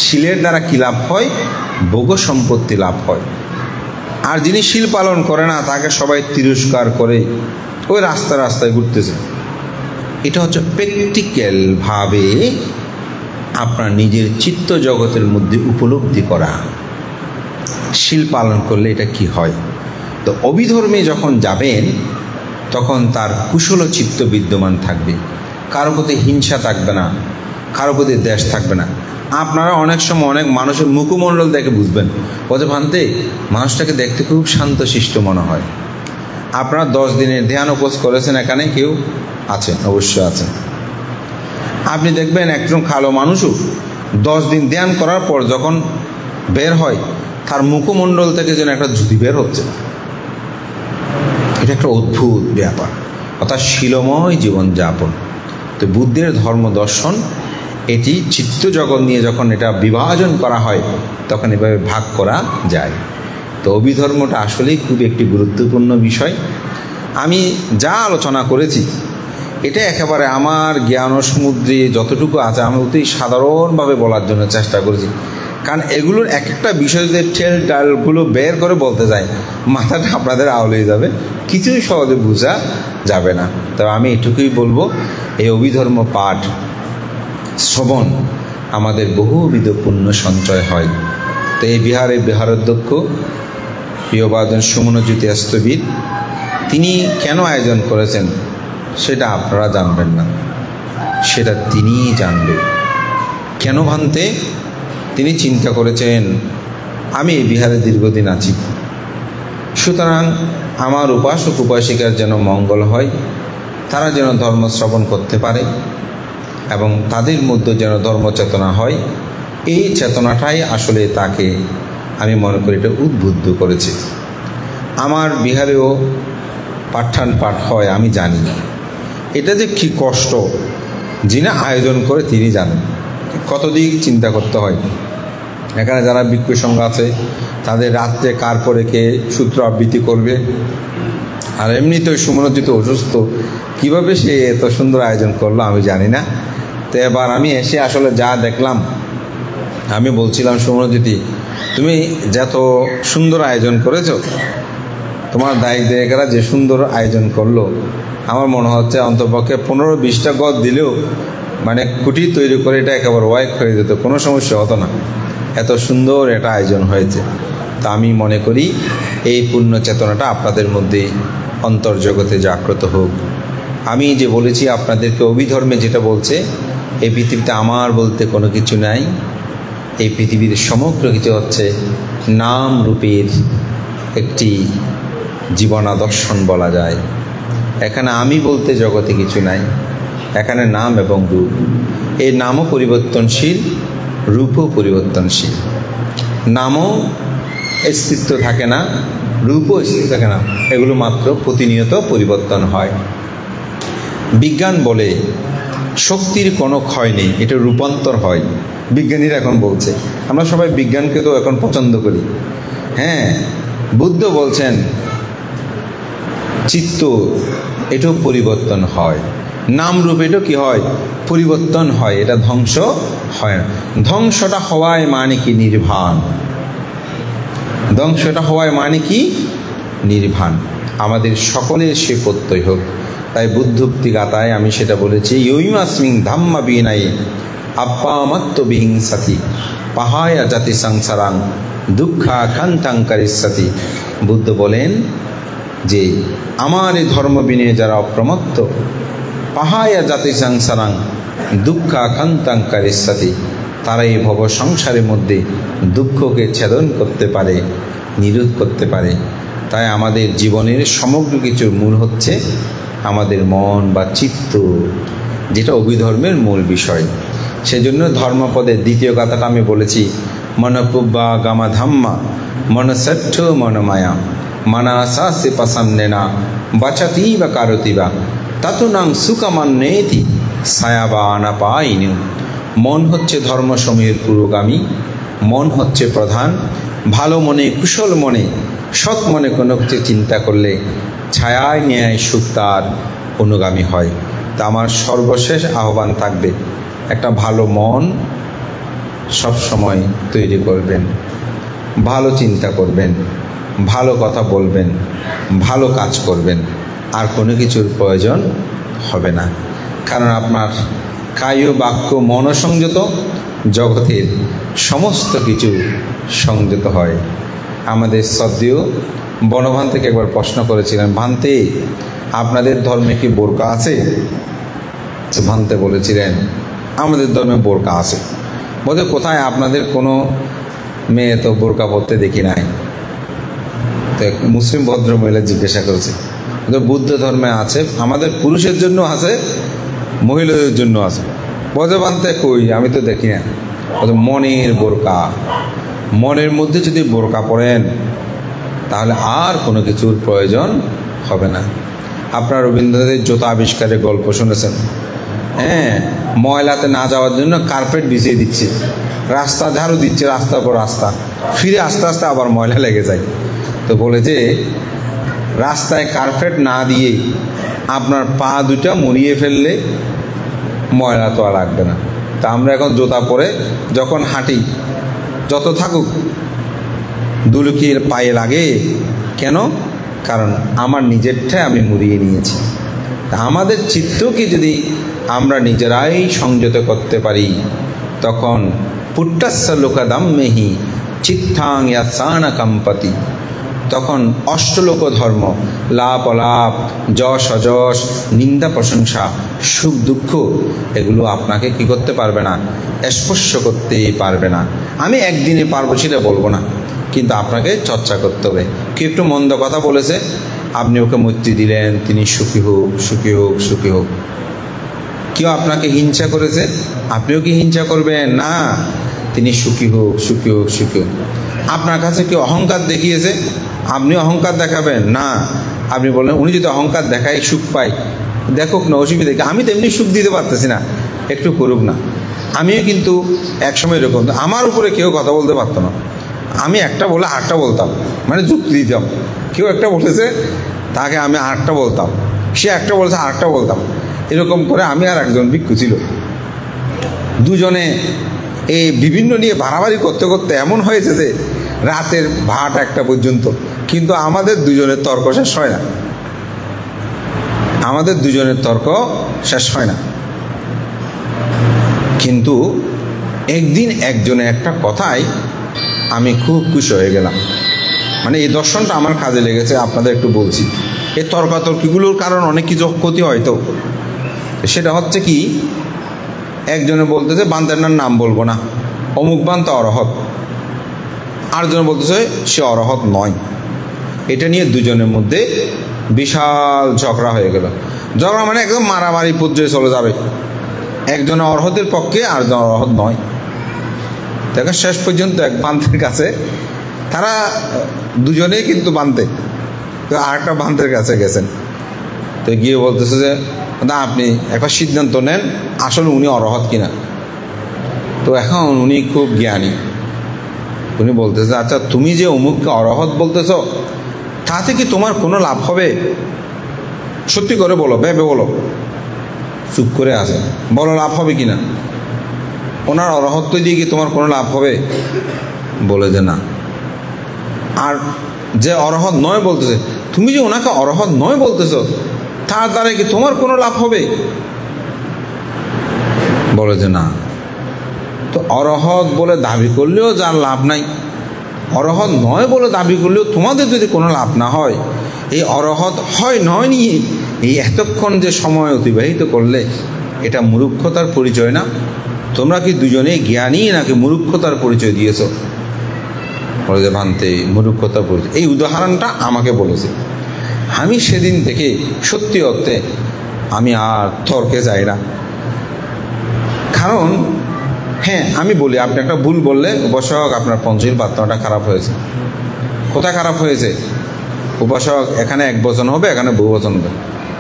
শিলের দ্বারা কী লাভ হয়? ভোগ সম্পত্তি লাভ হয়। আর যিনি শিল পালন করে না, তাকে সবাই তিরস্কার করে, ওই রাস্তায় রাস্তায় ঘুরতেছে। এটা হচ্ছে প্র্যাকটিক্যালভাবে আপনার নিজের চিত্ত জগতের মধ্যে উপলব্ধি করা। শিল পালন করলে এটা কি হয়? তো অভিধর্মে যখন যাবেন, তখন তার কুশল চিত্ত বিদ্যমান থাকবে, কারো প্রতি হিংসা থাকবে না, কারো প্রতি দ্বেষ থাকবে না। আপনারা অনেক সময় অনেক মানুষের মুখমণ্ডল দেখে বুঝবেন, বলতে ভান্তে মানুষটাকে দেখতে খুব শান্তশিষ্ট মনে হয়। আপনারা 10 দিনের ধ্যান উপোস করেছেন, এখানে কেউ আছেন? অবশ্যই আছেন। আপনি দেখবেন একজন কালো মানুষও 10 দিন ধ্যান করার পর যখন বের হয়, তার মুখমণ্ডল থেকে যেন একটা জ্যোতি বের হচ্ছে। এটা একটা অদ্ভুত ব্যাপার, অর্থাৎ শিলময় জীবনযাপন। তো বুদ্ধের ধর্ম দর্শন এটি চিত্ত জগৎ নিয়ে যখন এটা বিভাজন করা হয়, তখন এভাবে ভাগ করা যায়। তো অভিধর্মটা আসলেই খুব একটি গুরুত্বপূর্ণ বিষয়। আমি যা আলোচনা করেছি এটা একেবারে আমার জ্ঞান সমুদ্রে যতটুকু আছে আমি অতি সাধারণভাবে বলার জন্য চেষ্টা করেছি। কারণ এগুলোর এক একটা বিষয় যদি ঠেল ডালগুলো বের করে বলতে যায়, মাথাটা আপনাদের আউলেই যাবে, কিছুই সহজে বোঝা যাবে না। তবে আমি এটুকুই বলবো, এই অভিধর্ম পাঠ শ্রবণ আমাদের বহুবিধ পুণ্য সঞ্চয় হয়। তো এই বিহারের বিহারাধ্যক্ষ প্রিয়বাদন সুমনজ্যোতি স্থবির তিনি কেন আয়োজন করেছেন সেটা আপনারা জানবেন না, সেটা তিনিই জানবে। কেন ভান্তে? তিনি চিন্তা করেছেন আমি এই বিহারে দীর্ঘদিন আছি, সুতরাং আমার উপাসক উপাসিকার যেন মঙ্গল হয়, তারা যেন ধর্ম শ্রবণ করতে পারে এবং তাদের মধ্যে যেন ধর্মচেতনা হয়। এই চেতনাটাই আসলে তাকে আমি মনে করি এটা উদ্বুদ্ধ করেছে। আমার বিহারেও পাঠান পাঠ হয়, আমি জানি এটা যে কী কষ্ট, যিনি আয়োজন করে তিনি জানেন কত দিক চিন্তা করতে হয়। এখানে যারা ভিক্ষু সংঘ আছে তাদের রাত্রে কার পরে কে সূত্র আবৃত্তি করবে, আর এমনিতেও সুমনজ্যোতি অসুস্থ, কীভাবে সে এত সুন্দর আয়োজন করলো আমি জানি না। তো এবার আমি এসে আসলে যা দেখলাম, আমি বলছিলাম সুমনজ্যোতি তুমি যত সুন্দর আয়োজন করেছো, তোমার দায়িত্বরা যে সুন্দর আয়োজন করলো, আমার মনে হচ্ছে অন্তপক্ষে 15-20টা গদ দিলেও মানে কুটি তৈরি করে এটা একেবারে ওয়াইক হয়ে যেত, কোনো সমস্যা হতো না, এত সুন্দর এটা আয়োজন হয়েছে। তা আমি মনে করি এই পূর্ণ চেতনাটা আপনাদের মধ্যে অন্তর্জগতে জাগ্রত হোক। আমি যে বলেছি আপনাদেরকে অভিধর্মে যেটা বলছে, এই পৃথিবীতে আমার বলতে কোনো কিছু নাই, এই পৃথিবীর সমগ্র কিছু হচ্ছে নাম রূপের একটি জীবনাদর্শন বলা যায়। এখানে আমি বলতে জগতে কিছু নাই, এখানে নাম এবং রূপ। এই নামও পরিবর্তনশীল, রূপও পরিবর্তনশীল। নামও স্থিত্ব থাকে না, রূপও স্থির থাকে না, এগুলো মাত্র প্রতিনিয়ত পরিবর্তন হয়। বিজ্ঞান বলে শক্তির কোনো ক্ষয় নেই, এটা রূপান্তর হয়। বিজ্ঞানীরা এখন বলছে, আমরা সবাই বিজ্ঞানকে তো এখন পছন্দ করি। হ্যাঁ, বুদ্ধ বলছেন চিত্ত এটাও পরিবর্তন হয়, নাম রূপ এটাও কি হয়, পরিবর্তন হয়, এটা ধ্বংস হয় না। ধ্বংসটা হওয়ায় মানে কি নির্বাণ, ধ্বংসটা হওয়ায় মানে কি নির্বাণ। আমাদের সকলের সে প্রত্যয় হোক। তাই বুদ্ধোক্তি গাতায় আমি সেটা বলেছি, ইয়ৈমাস্মিং ধাম্মা বিনাই আপ্পামাত্ম বিহিংসাতি পাহায়া জাতি সংসারাং দুঃখা কান্তাঙ্কারিষ্যতি। বুদ্ধ বলেন যে আমার এই ধর্ম বিনয়ে যারা অপ্রমত্ত, পাহায়া জাতি সংসারাং দুঃখা কান্তাঙ্কারিষ্যতি, তারা এই ভব সংসারের মধ্যে দুঃখকে ছেদন করতে পারে, নিরোধ করতে পারে। তাই আমাদের জীবনের সমগ্র কিছুর মূল হচ্ছে আমাদের মন বা চিত্ত, যেটা অভিধর্মের মূল বিষয়। সেজন্য ধর্মপদের দ্বিতীয় কথাটা আমি বলেছি, মনপুব্বা গামা ধাম্মা মনসঠ্য মনমায়া মানাসা সে পাসান্নেনা বাচাতি বা কারতি বা তাতুনাং সুকামান্নেতি ছায়াবা আনা পাইনি। মন হচ্ছে ধর্মসমূহের পুরোগামী, মন হচ্ছে প্রধান। ভালো মনে, কুশল মনে, সৎ মনে কোনো কিছু চিন্তা করলে ছায়ায় ন্যায় সুখ তার অনুগামী হয়। তা আমার সর্বশেষ আহ্বান থাকবে, একটা ভালো মন সব সময় তৈরি করবেন, ভালো চিন্তা করবেন, ভালো কথা বলবেন, ভালো কাজ করবেন, আর কোনো কিছুর প্রয়োজন হবে না। কারণ আপনার কায় বাক্য মন সংযত, জগতের সমস্ত কিছু সংযত হয়। আমাদের শ্রদ্ধেয় বনভান থেকে একবার প্রশ্ন করেছিলেন, ভান্তে আপনাদের ধর্মে কি বোরকা আছে? ভান্তে বলেছিলেন আমাদের ধর্মে বোরকা আছে। বলতে কোথায় আপনাদের কোনো মেয়ে তো বোরকা পরতে দেখি নাই। তো মুসলিম ভদ্র মহিলা জিজ্ঞাসা করেছে, বুদ্ধ ধর্মে আছে, আমাদের পুরুষের জন্য আছে, মহিলাদের জন্য আছে। বলতে ভান্তে কই, আমি তো দেখি না। মনের বোরকা, মনের মধ্যে যদি বোরকা পরেন তাহলে আর কোনো কিছুর প্রয়োজন হবে না। আপনার রবীন্দ্রনাথের জুতা আবিষ্কারের গল্প শুনেছেন? হ্যাঁ, ময়লাতে না যাওয়ার জন্য কার্পেট বিছিয়ে দিচ্ছে, রাস্তা ঝাড়ু দিচ্ছে, রাস্তার পর রাস্তা, ফিরে আস্তে আস্তে আবার ময়লা লেগে যায়। তো বলে যে রাস্তায় কার্পেট না দিয়ে আপনার পা দুটা মুড়িয়ে ফেললে ময়লা তো আর লাগবে না। তা আমরা এখন জুতা পরে যখন হাঁটি, যত থাকুক ধুলো কি পায়ে লাগে কেন? কারণ আমার নিজেরটাই আমি মুড়িয়ে নিয়েছি। তা আমাদের চিত্তকে যদি আমরা নিজেরাই সংযত করতে পারি, তখন পুট্টাস্য লোকাদাম্মেহি চিত্তাং ইয়াসানা কম্পতি, তখন অষ্টলোক ধর্ম, লাভ অলাভ, যশ অযশ, নিন্দা প্রশংসা, সুখ দুঃখ, এগুলো আপনাকে কি করতে পারবে না, স্পর্শ করতেই পারবে না। আমি একদিনে পারবো সেটা বলবো না, কিন্তু আপনাকে চর্চা করতে হবে। কেউ একটু মন্দ কথা বলেছে, আপনি ওকে মৈত্রী দিলেন, তিনি সুখী হোক, সুখী হোক, সুখী হোক। কেউ আপনাকে হিংসা করেছে, আপনিও কি হিংসা করবেন না? তিনি সুখী হোক, সুখী হোক, সুখী হোক। আপনার কাছে কেউ অহংকার দেখিয়েছে, আপনি অহংকার দেখাবেন না। আপনি বললেন উনি যদি অহংকার দেখায় সুখ পাই, দেখুক না, অসুবিধা কি, আমি তো এমনি সুখ দিতে পারতেছি না, একটু করুক না। আমিও কিন্তু একসময় এরকম, আমার উপরে কেউ কথা বলতে পারতো না, আমি একটা বলে আটটা বলতাম, মানে যুক্তি দিতাম। কেউ একটা বলেছে, তাকে আমি আটটা বলতাম, সে একটা বলেছে আটটা বলতাম, এরকম করে আমি আর একজন ভিক্ষু ছিল, দুজনে এই বিভিন্ন নিয়ে বাড়াবাড়ি করতে করতে এমন হয়েছে যে রাতের ভাট একটা পর্যন্ত, কিন্তু আমাদের দুজনের তর্ক শেষ হয় না, আমাদের দুজনের তর্ক শেষ হয় না। কিন্তু একদিন একজনের একটা কথায় আমি খুব খুশি হয়ে গেলাম, মানে এই দর্শনটা আমার কাজে লেগেছে, আপনাদের একটু বলছি। এই তর্কাতর্কিগুলোর কারণ অনেক কিছু ক্ষতি হয়। তো সেটা হচ্ছে কি, একজনে বলতেছে বান্দার নাম বলবো না, অমুক বান্দা অরহত, আরেকজনে বলতেছে সে অরহত নয়। এটা নিয়ে দুজনের মধ্যে বিশাল ঝগড়া হয়ে গেল। ঝগড়া মানে একদম মারামারি পর্যায়ে চলে যাবে, একজন অরহতের পক্ষে আর একজন অরহত নয়। দেখো শেষ পর্যন্ত এক বান্তের কাছে, তারা দুজনেই কিন্তু বান্তে, তো আরেকটা বান্তের কাছে গেছেন। তো গিয়ে বলতেছে যে না, আপনি একটা সিদ্ধান্ত নেন আসলে উনি অরহত কিনা। তো এখন উনি খুব জ্ঞানী, উনি বলতেছে আচ্ছা তুমি যে অমুককে অরহত বলতেছ তাতে কি তোমার কোনো লাভ হবে? সত্যি করে বলো, ভেবে বলো। চুপ করে আছে, বলো লাভ হবে কিনা, ওনার অরহত্ব দিয়ে কি তোমার কোনো লাভ হবে? বলে যে না। আর যে অরহত নয় বলতেছে, তুমি যে ওনাকে অরহত নয় বলতেছ তার দ্বারা কি তোমার কোনো লাভ হবে? বলে যে না। তো অরহত বলে দাবি করলেও যার লাভ নাই, অরহত নয় বলে দাবি করলেও তোমাদের যদি কোনো লাভ না হয়, এই অরহত হয় নয় নিয়ে এই এতক্ষণ যে সময় অতিবাহিত করলে, এটা মূর্খতার পরিচয় না? তোমরা কি দুজনেই জ্ঞানী নাকি মূর্খতার পরিচয় দিয়েছ? বলে যে ভান্তে মূর্খতার পরিচয়। এই উদাহরণটা আমাকে বলেছে। আমি সেদিন থেকে সত্যি অর্থে আমি আর তর্কে যাই না। কারণ হ্যাঁ, আমি বলি আপনি একটা ভুল বললে উপাসক আপনার পঞ্চশীল প্রার্থনাটা খারাপ হয়েছে। কোথায় খারাপ হয়েছে? উপাসক এখানে এক বচন হবে, এখানে বহু বচন হবে,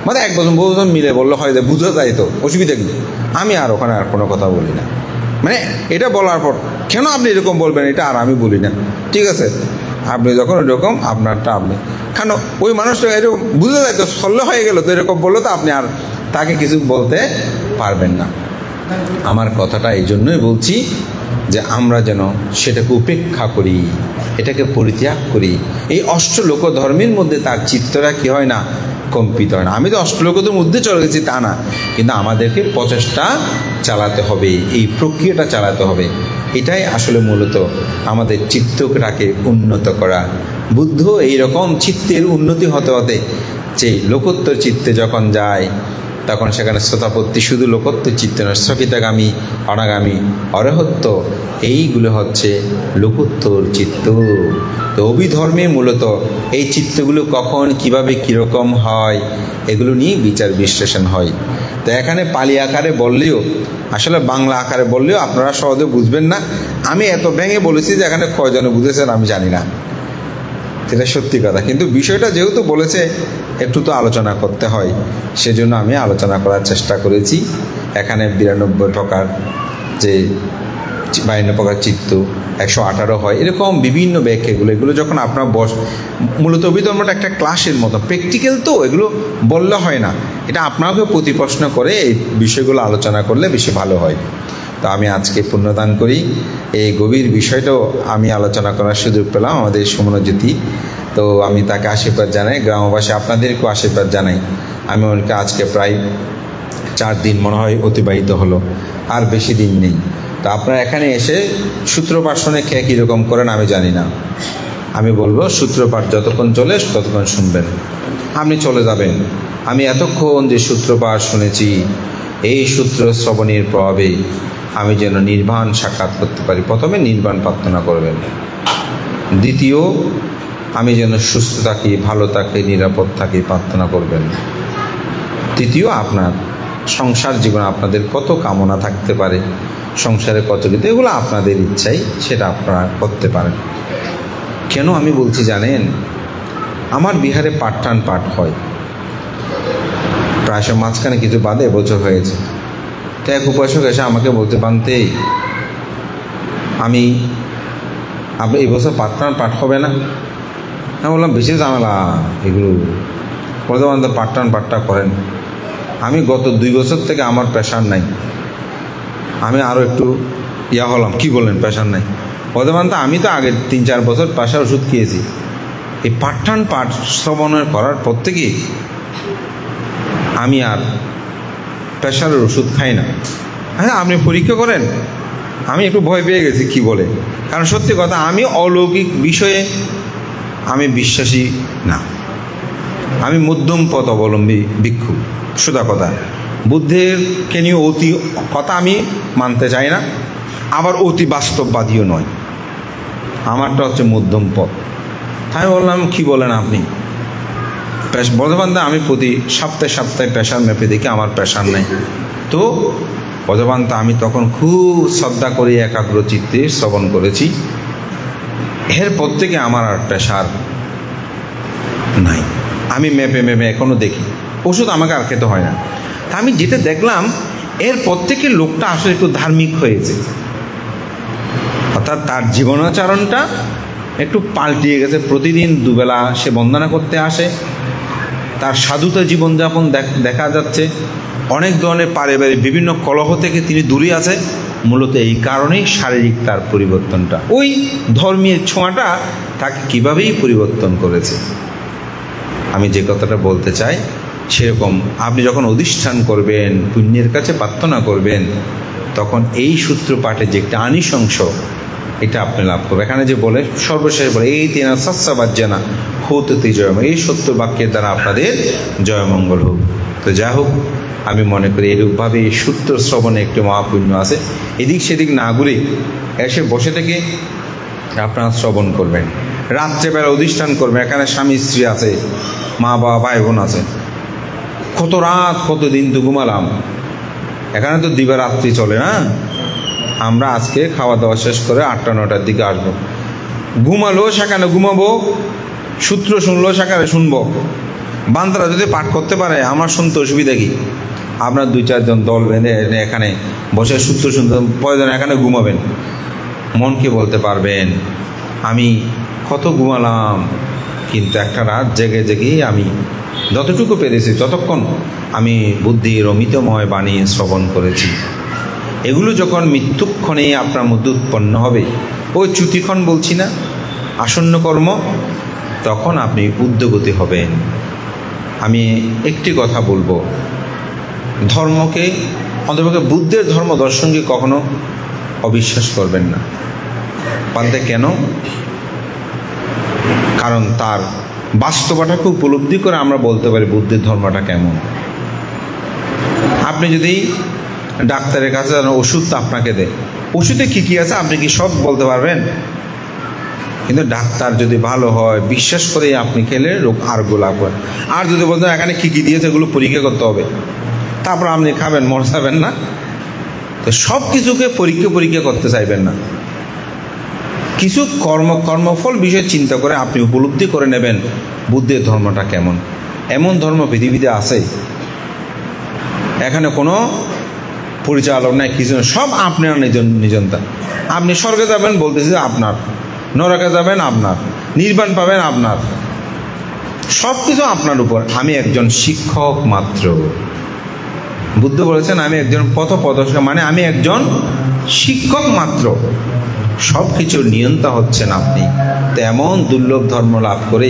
মানে এক বচন বহু বচন মিলে বললে হয় যে বুঝা যায়, তো অসুবিধা কি? আমি আর ওখানে আর কোনো কথা বলি না। মানে এটা বলার পর কেন আপনি এরকম বলবেন, এটা আর আমি বলি না। ঠিক আছে, আপনি যখন এরকম আপনারটা আপনি, কেন ওই মানুষটা এরকম বুঝে যায় তো সল্লে হয়ে গেল, তো এরকম বললো তো আপনি আর তাকে কিছু বলতে পারবেন না। আমার কথাটা এই জন্যই বলছি যে আমরা যেন সেটাকে উপেক্ষা করি, এটাকে পরিত্যাগ করি। এই অষ্টলোক ধর্মের মধ্যে তার চিত্তটা কি হয় না, কম্পিত হয় না। আমি তো অষ্টলোকদের মধ্যে চলে গেছি তা না, কিন্তু আমাদেরকে প্রচেষ্টা চালাতে হবে, এই প্রক্রিয়াটা চালাতে হবে। এটাই আসলে মূলত আমাদের চিত্তটাকে উন্নত করা। বুদ্ধ এইরকম চিত্তের উন্নতি হতে হতে যে লোকোত্তর চিত্তে যখন যায়, তখন সেখানে শ্রোতাপত্তি শুধু লোকোত্তর চিত্ত নয়, স্থগিতাগামী, অনাগামী, অরহত্ব, এইগুলো হচ্ছে লোকোত্তর চিত্ত। তো অভিধর্মে মূলত এই চিত্তগুলো কখন কিভাবে কীরকম হয় এগুলো নিয়ে বিচার বিশ্লেষণ হয়। তো এখানে পালি আকারে বললেও, আসলে বাংলা আকারে বললেও আপনারা সহজে বুঝবেন না। আমি এত ভেঙে বলেছি যে এখানে কয়জনে বুঝেছেন আমি জানি না, এটা সত্যি কথা। কিন্তু বিষয়টা যেহেতু বলেছে একটু তো আলোচনা করতে হয়, সেজন্য আমি আলোচনা করার চেষ্টা করেছি। এখানে 92 প্রকার যে 52 প্রকার চিত্ত, 118 হয়, এরকম বিভিন্ন ব্যাখ্যাগুলো, এগুলো যখন আপনার মূলত অভিধর্মটা একটা ক্লাসের মতো প্র্যাকটিক্যাল, তো এগুলো বললে হয় না, এটা আপনাকে প্রতিপ্রশ্ন করে এই বিষয়গুলো আলোচনা করলে বেশি ভালো হয়। তো আমি আজকে পুণ্যদান করি, এই গভীর বিষয়টাও আমি আলোচনা করার সুযোগ পেলাম আমাদের সুমনজ্যোতি। তো আমি তাকে আশীর্বাদ জানাই, গ্রামবাসী আপনাদেরকেও আশীর্বাদ জানাই। আমি ওনাকে আজকে প্রায় 4 দিন মনে হয় অতিবাহিত হলো, আর বেশি দিন নেই। তো আপনারা এখানে এসে সূত্রপাঠ শুনে খেয়ে কীরকম করেন আমি জানি না। আমি বলবো সূত্রপাঠ যতক্ষণ চলে ততক্ষণ শুনবেন, আপনি চলে যাবেন। আমি এতক্ষণ যে সূত্রপাঠ শুনেছি, এই সূত্র শ্রবণের প্রভাবে আমি যেন নির্বাণ সাক্ষাৎ করতে পারি। প্রথমে নির্বাণ প্রার্থনা করবেন, দ্বিতীয় আমি যেন সুস্থ থাকি, ভালো থাকি, নিরাপদ থাকি প্রার্থনা করবেন। তৃতীয় আপনার সংসার জীবনে আপনাদের কত কামনা থাকতে পারে, সংসারে কত কিছু, এগুলো আপনাদের ইচ্ছাই, সেটা আপনারা করতে পারেন। কেন আমি বলছি জানেন, আমার বিহারে পাঠটান পাঠ হয় প্রায় মাঝখানে কিছু বাদে এবছর হয়েছে। তো এক উপাসক এসে আমাকে বলতে পানতে আপনি এই বছর পাঠটান পাঠ হবে না? আমি বললাম বেশি ঝামেলা এগুলো, বলতে পারতে পাঠটান পাঠটা করেন। আমি গত 2 বছর থেকে আমার প্রেশার নাই, আমি আরও একটু হলাম। কি বললেন প্রেশার নাই? বলতে পারতে আমি তো আগের 3-4 বছর প্রেশার ওষুধ খেয়েছি, এই পাঠটান পাঠ শ্রবণের করার পর থেকে আমি আর প্রেশারের ওষুধ খাই না। হ্যাঁ, আপনি পরীক্ষা করেন। আমি একটু ভয় পেয়ে গেছি কি বলে, কারণ সত্যি কথা আমি অলৌকিক বিষয়ে আমি বিশ্বাসী না, আমি মধ্যম পথ অবলম্বী ভিক্ষু। সোজা কথা, বুদ্ধেরকে নিয়ে অতি কথা আমি মানতে চাই না, আবার অতি বাস্তববাদীও নয়। আমারটা হচ্ছে মধ্যম পথ। আমি বললাম কি বলেন আপনি? বলতে আমি প্রতি সপ্তাহে প্রেশার মেপে দেখি আমার প্রেশার নেই। তো বলতে আমি তখন খুব শ্রদ্ধা করে একাগ্র চিত্তে শ্রবণ করেছি, এরপর থেকে আমার আর প্রেশার নাই। আমি মেপে এখনো দেখি, ওষুধ আমাকে আর খেতে হয় না। আমি যেটা দেখলাম এরপর থেকে লোকটা আসলে একটু ধার্মিক হয়েছে, অর্থাৎ তার জীবনাচরণটা একটু পাল্টিয়ে গেছে। প্রতিদিন দুবেলা সে বন্দনা করতে আসে, তার সাধুতা জীবনযাপন দেখা যাচ্ছে। অনেক ধরনের পারিবারিক বিভিন্ন কলহ থেকে তিনি দূরে আছে। মূলত এই কারণেই শারীরিক তার পরিবর্তনটা, ওই ধর্মীয় ছোঁয়াটা তাকে কীভাবেই পরিবর্তন করেছে। আমি যে কথাটা বলতে চাই, সেরকম আপনি যখন অধিষ্ঠান করবেন, পুণ্যের কাছে প্রার্থনা করবেন, তখন এই সূত্রপাঠে যে একটা আনিশংস, এটা আপনি লাভ করবেন। এখানে যে বলে সর্বশেষ বলে এই তেনা সস্যাবাজ্যানা হতে জয়ম, এই সত্য বাক্যের দ্বারা আপনাদের জয়মঙ্গল হোক। তো যা হোক, আমি মনে করি এরূপভাবে এই সূত্র শ্রবণে একটি মহাপুণ্য আছে। এদিক সেদিক না ঘুরে এসে বসে থেকে আপনারা শ্রবণ করবেন। রাত্রেবেলা অধিষ্ঠান করবেন, এখানে স্বামী স্ত্রী আছে, মা বাবা ভাই বোন আছে। কত রাত কত দিন তো ঘুমালাম, এখানে তো দিবারাত্রি চলে না। আমরা আজকে খাওয়া দাওয়া শেষ করে 8টা-9টার দিকে আসবো, ঘুমালো সেখানে ঘুমাবো, সূত্র শুনলো সেখানে শুনবো। বান্দারা যদি পাঠ করতে পারে আমার শুনতে অসুবিধা কি? আপনার 2-4 জন দল বেঁধে এখানে বসে সূত্র শুনতে, প্রয়োজন এখানে ঘুমাবেন। মনকে বলতে পারবেন আমি কত ঘুমালাম, কিন্তু একটা রাত জেগেই আমি যতটুকু পেরেছি, যতক্ষণ আমি বুদ্ধির অমিতময় বাণী শ্রবণ করেছি। এগুলো যখন মৃত্যুক্ষণে আপনার মধ্যে উৎপন্ন হবে, ওই চ্যুতিক্ষণ বলছি না, আসন্ন কর্ম, তখন আপনি উদ্যোগতি হবেন। আমি একটি কথা বলবো, ধর্মকে, অন্তত বুদ্ধের ধর্ম দর্শনকে কখনো অবিশ্বাস করবেন না। পাল্টে কেন? কারণ তার বাস্তবতাকে উপলব্ধি করে আমরা বলতে পারি বুদ্ধের ধর্মটা কেমন। আপনি যদি ডাক্তারের কাছে যান, ওষুধটা আপনাকে দেয়, ওষুধে কী কী আছে আপনি কি সব বলতে পারবেন? কিন্তু ডাক্তার যদি ভালো হয়, বিশ্বাস করে আপনি খেলে রোগ আরোগ্য লাভ হয়। আর যদি বলতেন এখানে কী কী দিয়েছে এগুলো পরীক্ষা করতে হবে, তারপর আপনি খাবেন, মরে যাবেন না। তো সব কিছুকে পরীক্ষা করতে চাইবেন না। কিছু কর্মফল বিষয়ে চিন্তা করে আপনি উপলব্ধি করে নেবেন বুদ্ধের ধর্মটা কেমন। এমন ধর্ম পৃথিবীতে আছে, এখানে কোনো পরিচালক নাই, কিছু সব আপনার নিজনতা। আপনি স্বর্গে যাবেন বলতেছি আপনার, নরকে যাবেন আপনার, নির্বাণ পাবেন আপনার, সব কিছু আপনার উপর। আমি একজন শিক্ষক মাত্র। বুদ্ধ বলেছেন আমি একজন পথপ্রদর্শক, মানে আমি একজন শিক্ষক মাত্র, সব কিছুর নিয়ন্তা হচ্ছেন আপনি। তেমন দুর্লভ ধর্ম লাভ করে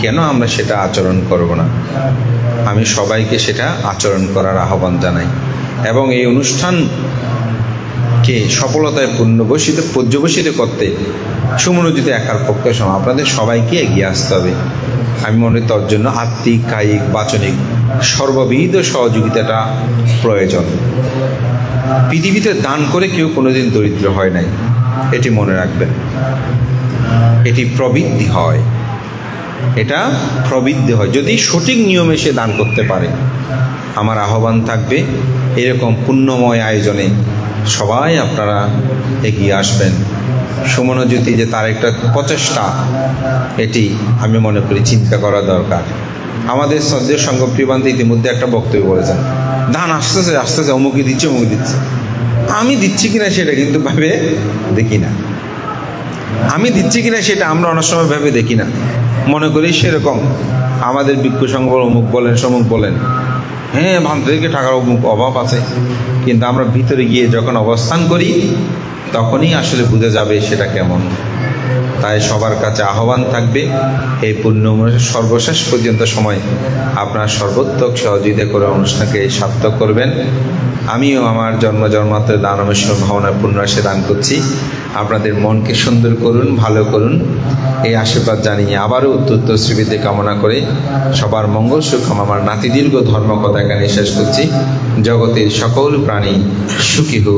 কেন আমরা সেটা আচরণ করব না? আমি সবাইকে সেটা আচরণ করার আহ্বান জানাই, এবং এই অনুষ্ঠানকে সফলতায় পর্যবসিত করতে সুমনোজিত একার পক্ষে আপনাদের সবাইকে এগিয়ে আসতে হবে। আমি মনে করি তার জন্য আত্মিক, কায়িক, বাচনিক সর্ববিধ সহযোগিতাটা প্রয়োজন। পৃথিবীতে দান করে কেউ কোনোদিন দরিদ্র হয় নাই, এটি মনে রাখবেন। এটি প্রবৃদ্ধি হয়, এটা প্রবৃদ্ধি হয় যদি সঠিক নিয়মে সে দান করতে পারে। আমার আহ্বান থাকবে এরকম পুণ্যময় আয়োজনে সবাই আপনারা এগিয়ে আসবেন। সুমনোজ্যোতি যে তার একটা প্রচেষ্টা, এটি আমি মনে করি চিন্তা করা দরকার। আমাদের শ্রদ্ধেয় সঙ্গ প্রিয়বান্ত ইতিমধ্যে একটা বক্তব্য বলেছেন, দান আসতেছে অমুকে দিচ্ছে। আমি দিচ্ছি কিনা সেটা কিন্তু ভেবে দেখি না, আমি দিচ্ছি কিনা সেটা আমরা অনেক সময় ভেবে দেখি না। মনে করি সেরকম আমাদের ভিক্ষু সংঘ অমুক বলেন সমুক বলেন, হ্যাঁ ভান্তিকে টাকার অমুক অভাব আছে, কিন্তু আমরা ভিতরে গিয়ে যখন অবস্থান করি তখনই আসলে বুঝে যাবে সেটা কেমন। তাই সবার কাছে আহ্বান থাকবে এই পূর্ণমাসের সর্বশেষ পর্যন্ত সময় আপনার সর্বোত্তক সহযোগিতা করে অনুষ্ঠানকে সার্থক করবেন। আমিও আমার জন্মান্তরের দানমেশ্বর ভাবনার পূর্ণরাশি দান করছি। আপনাদের মনকে সুন্দর করুন, ভালো করুন, এই আশীর্বাদ জানিয়ে আবারও উত্তর শ্রীবৃদ্ধি কামনা করে সবার মঙ্গল সুখম আমার নাতি দীর্ঘ ধর্মকথা এখানে শেষ করছি। জগতের সকল প্রাণী সুখী হোক।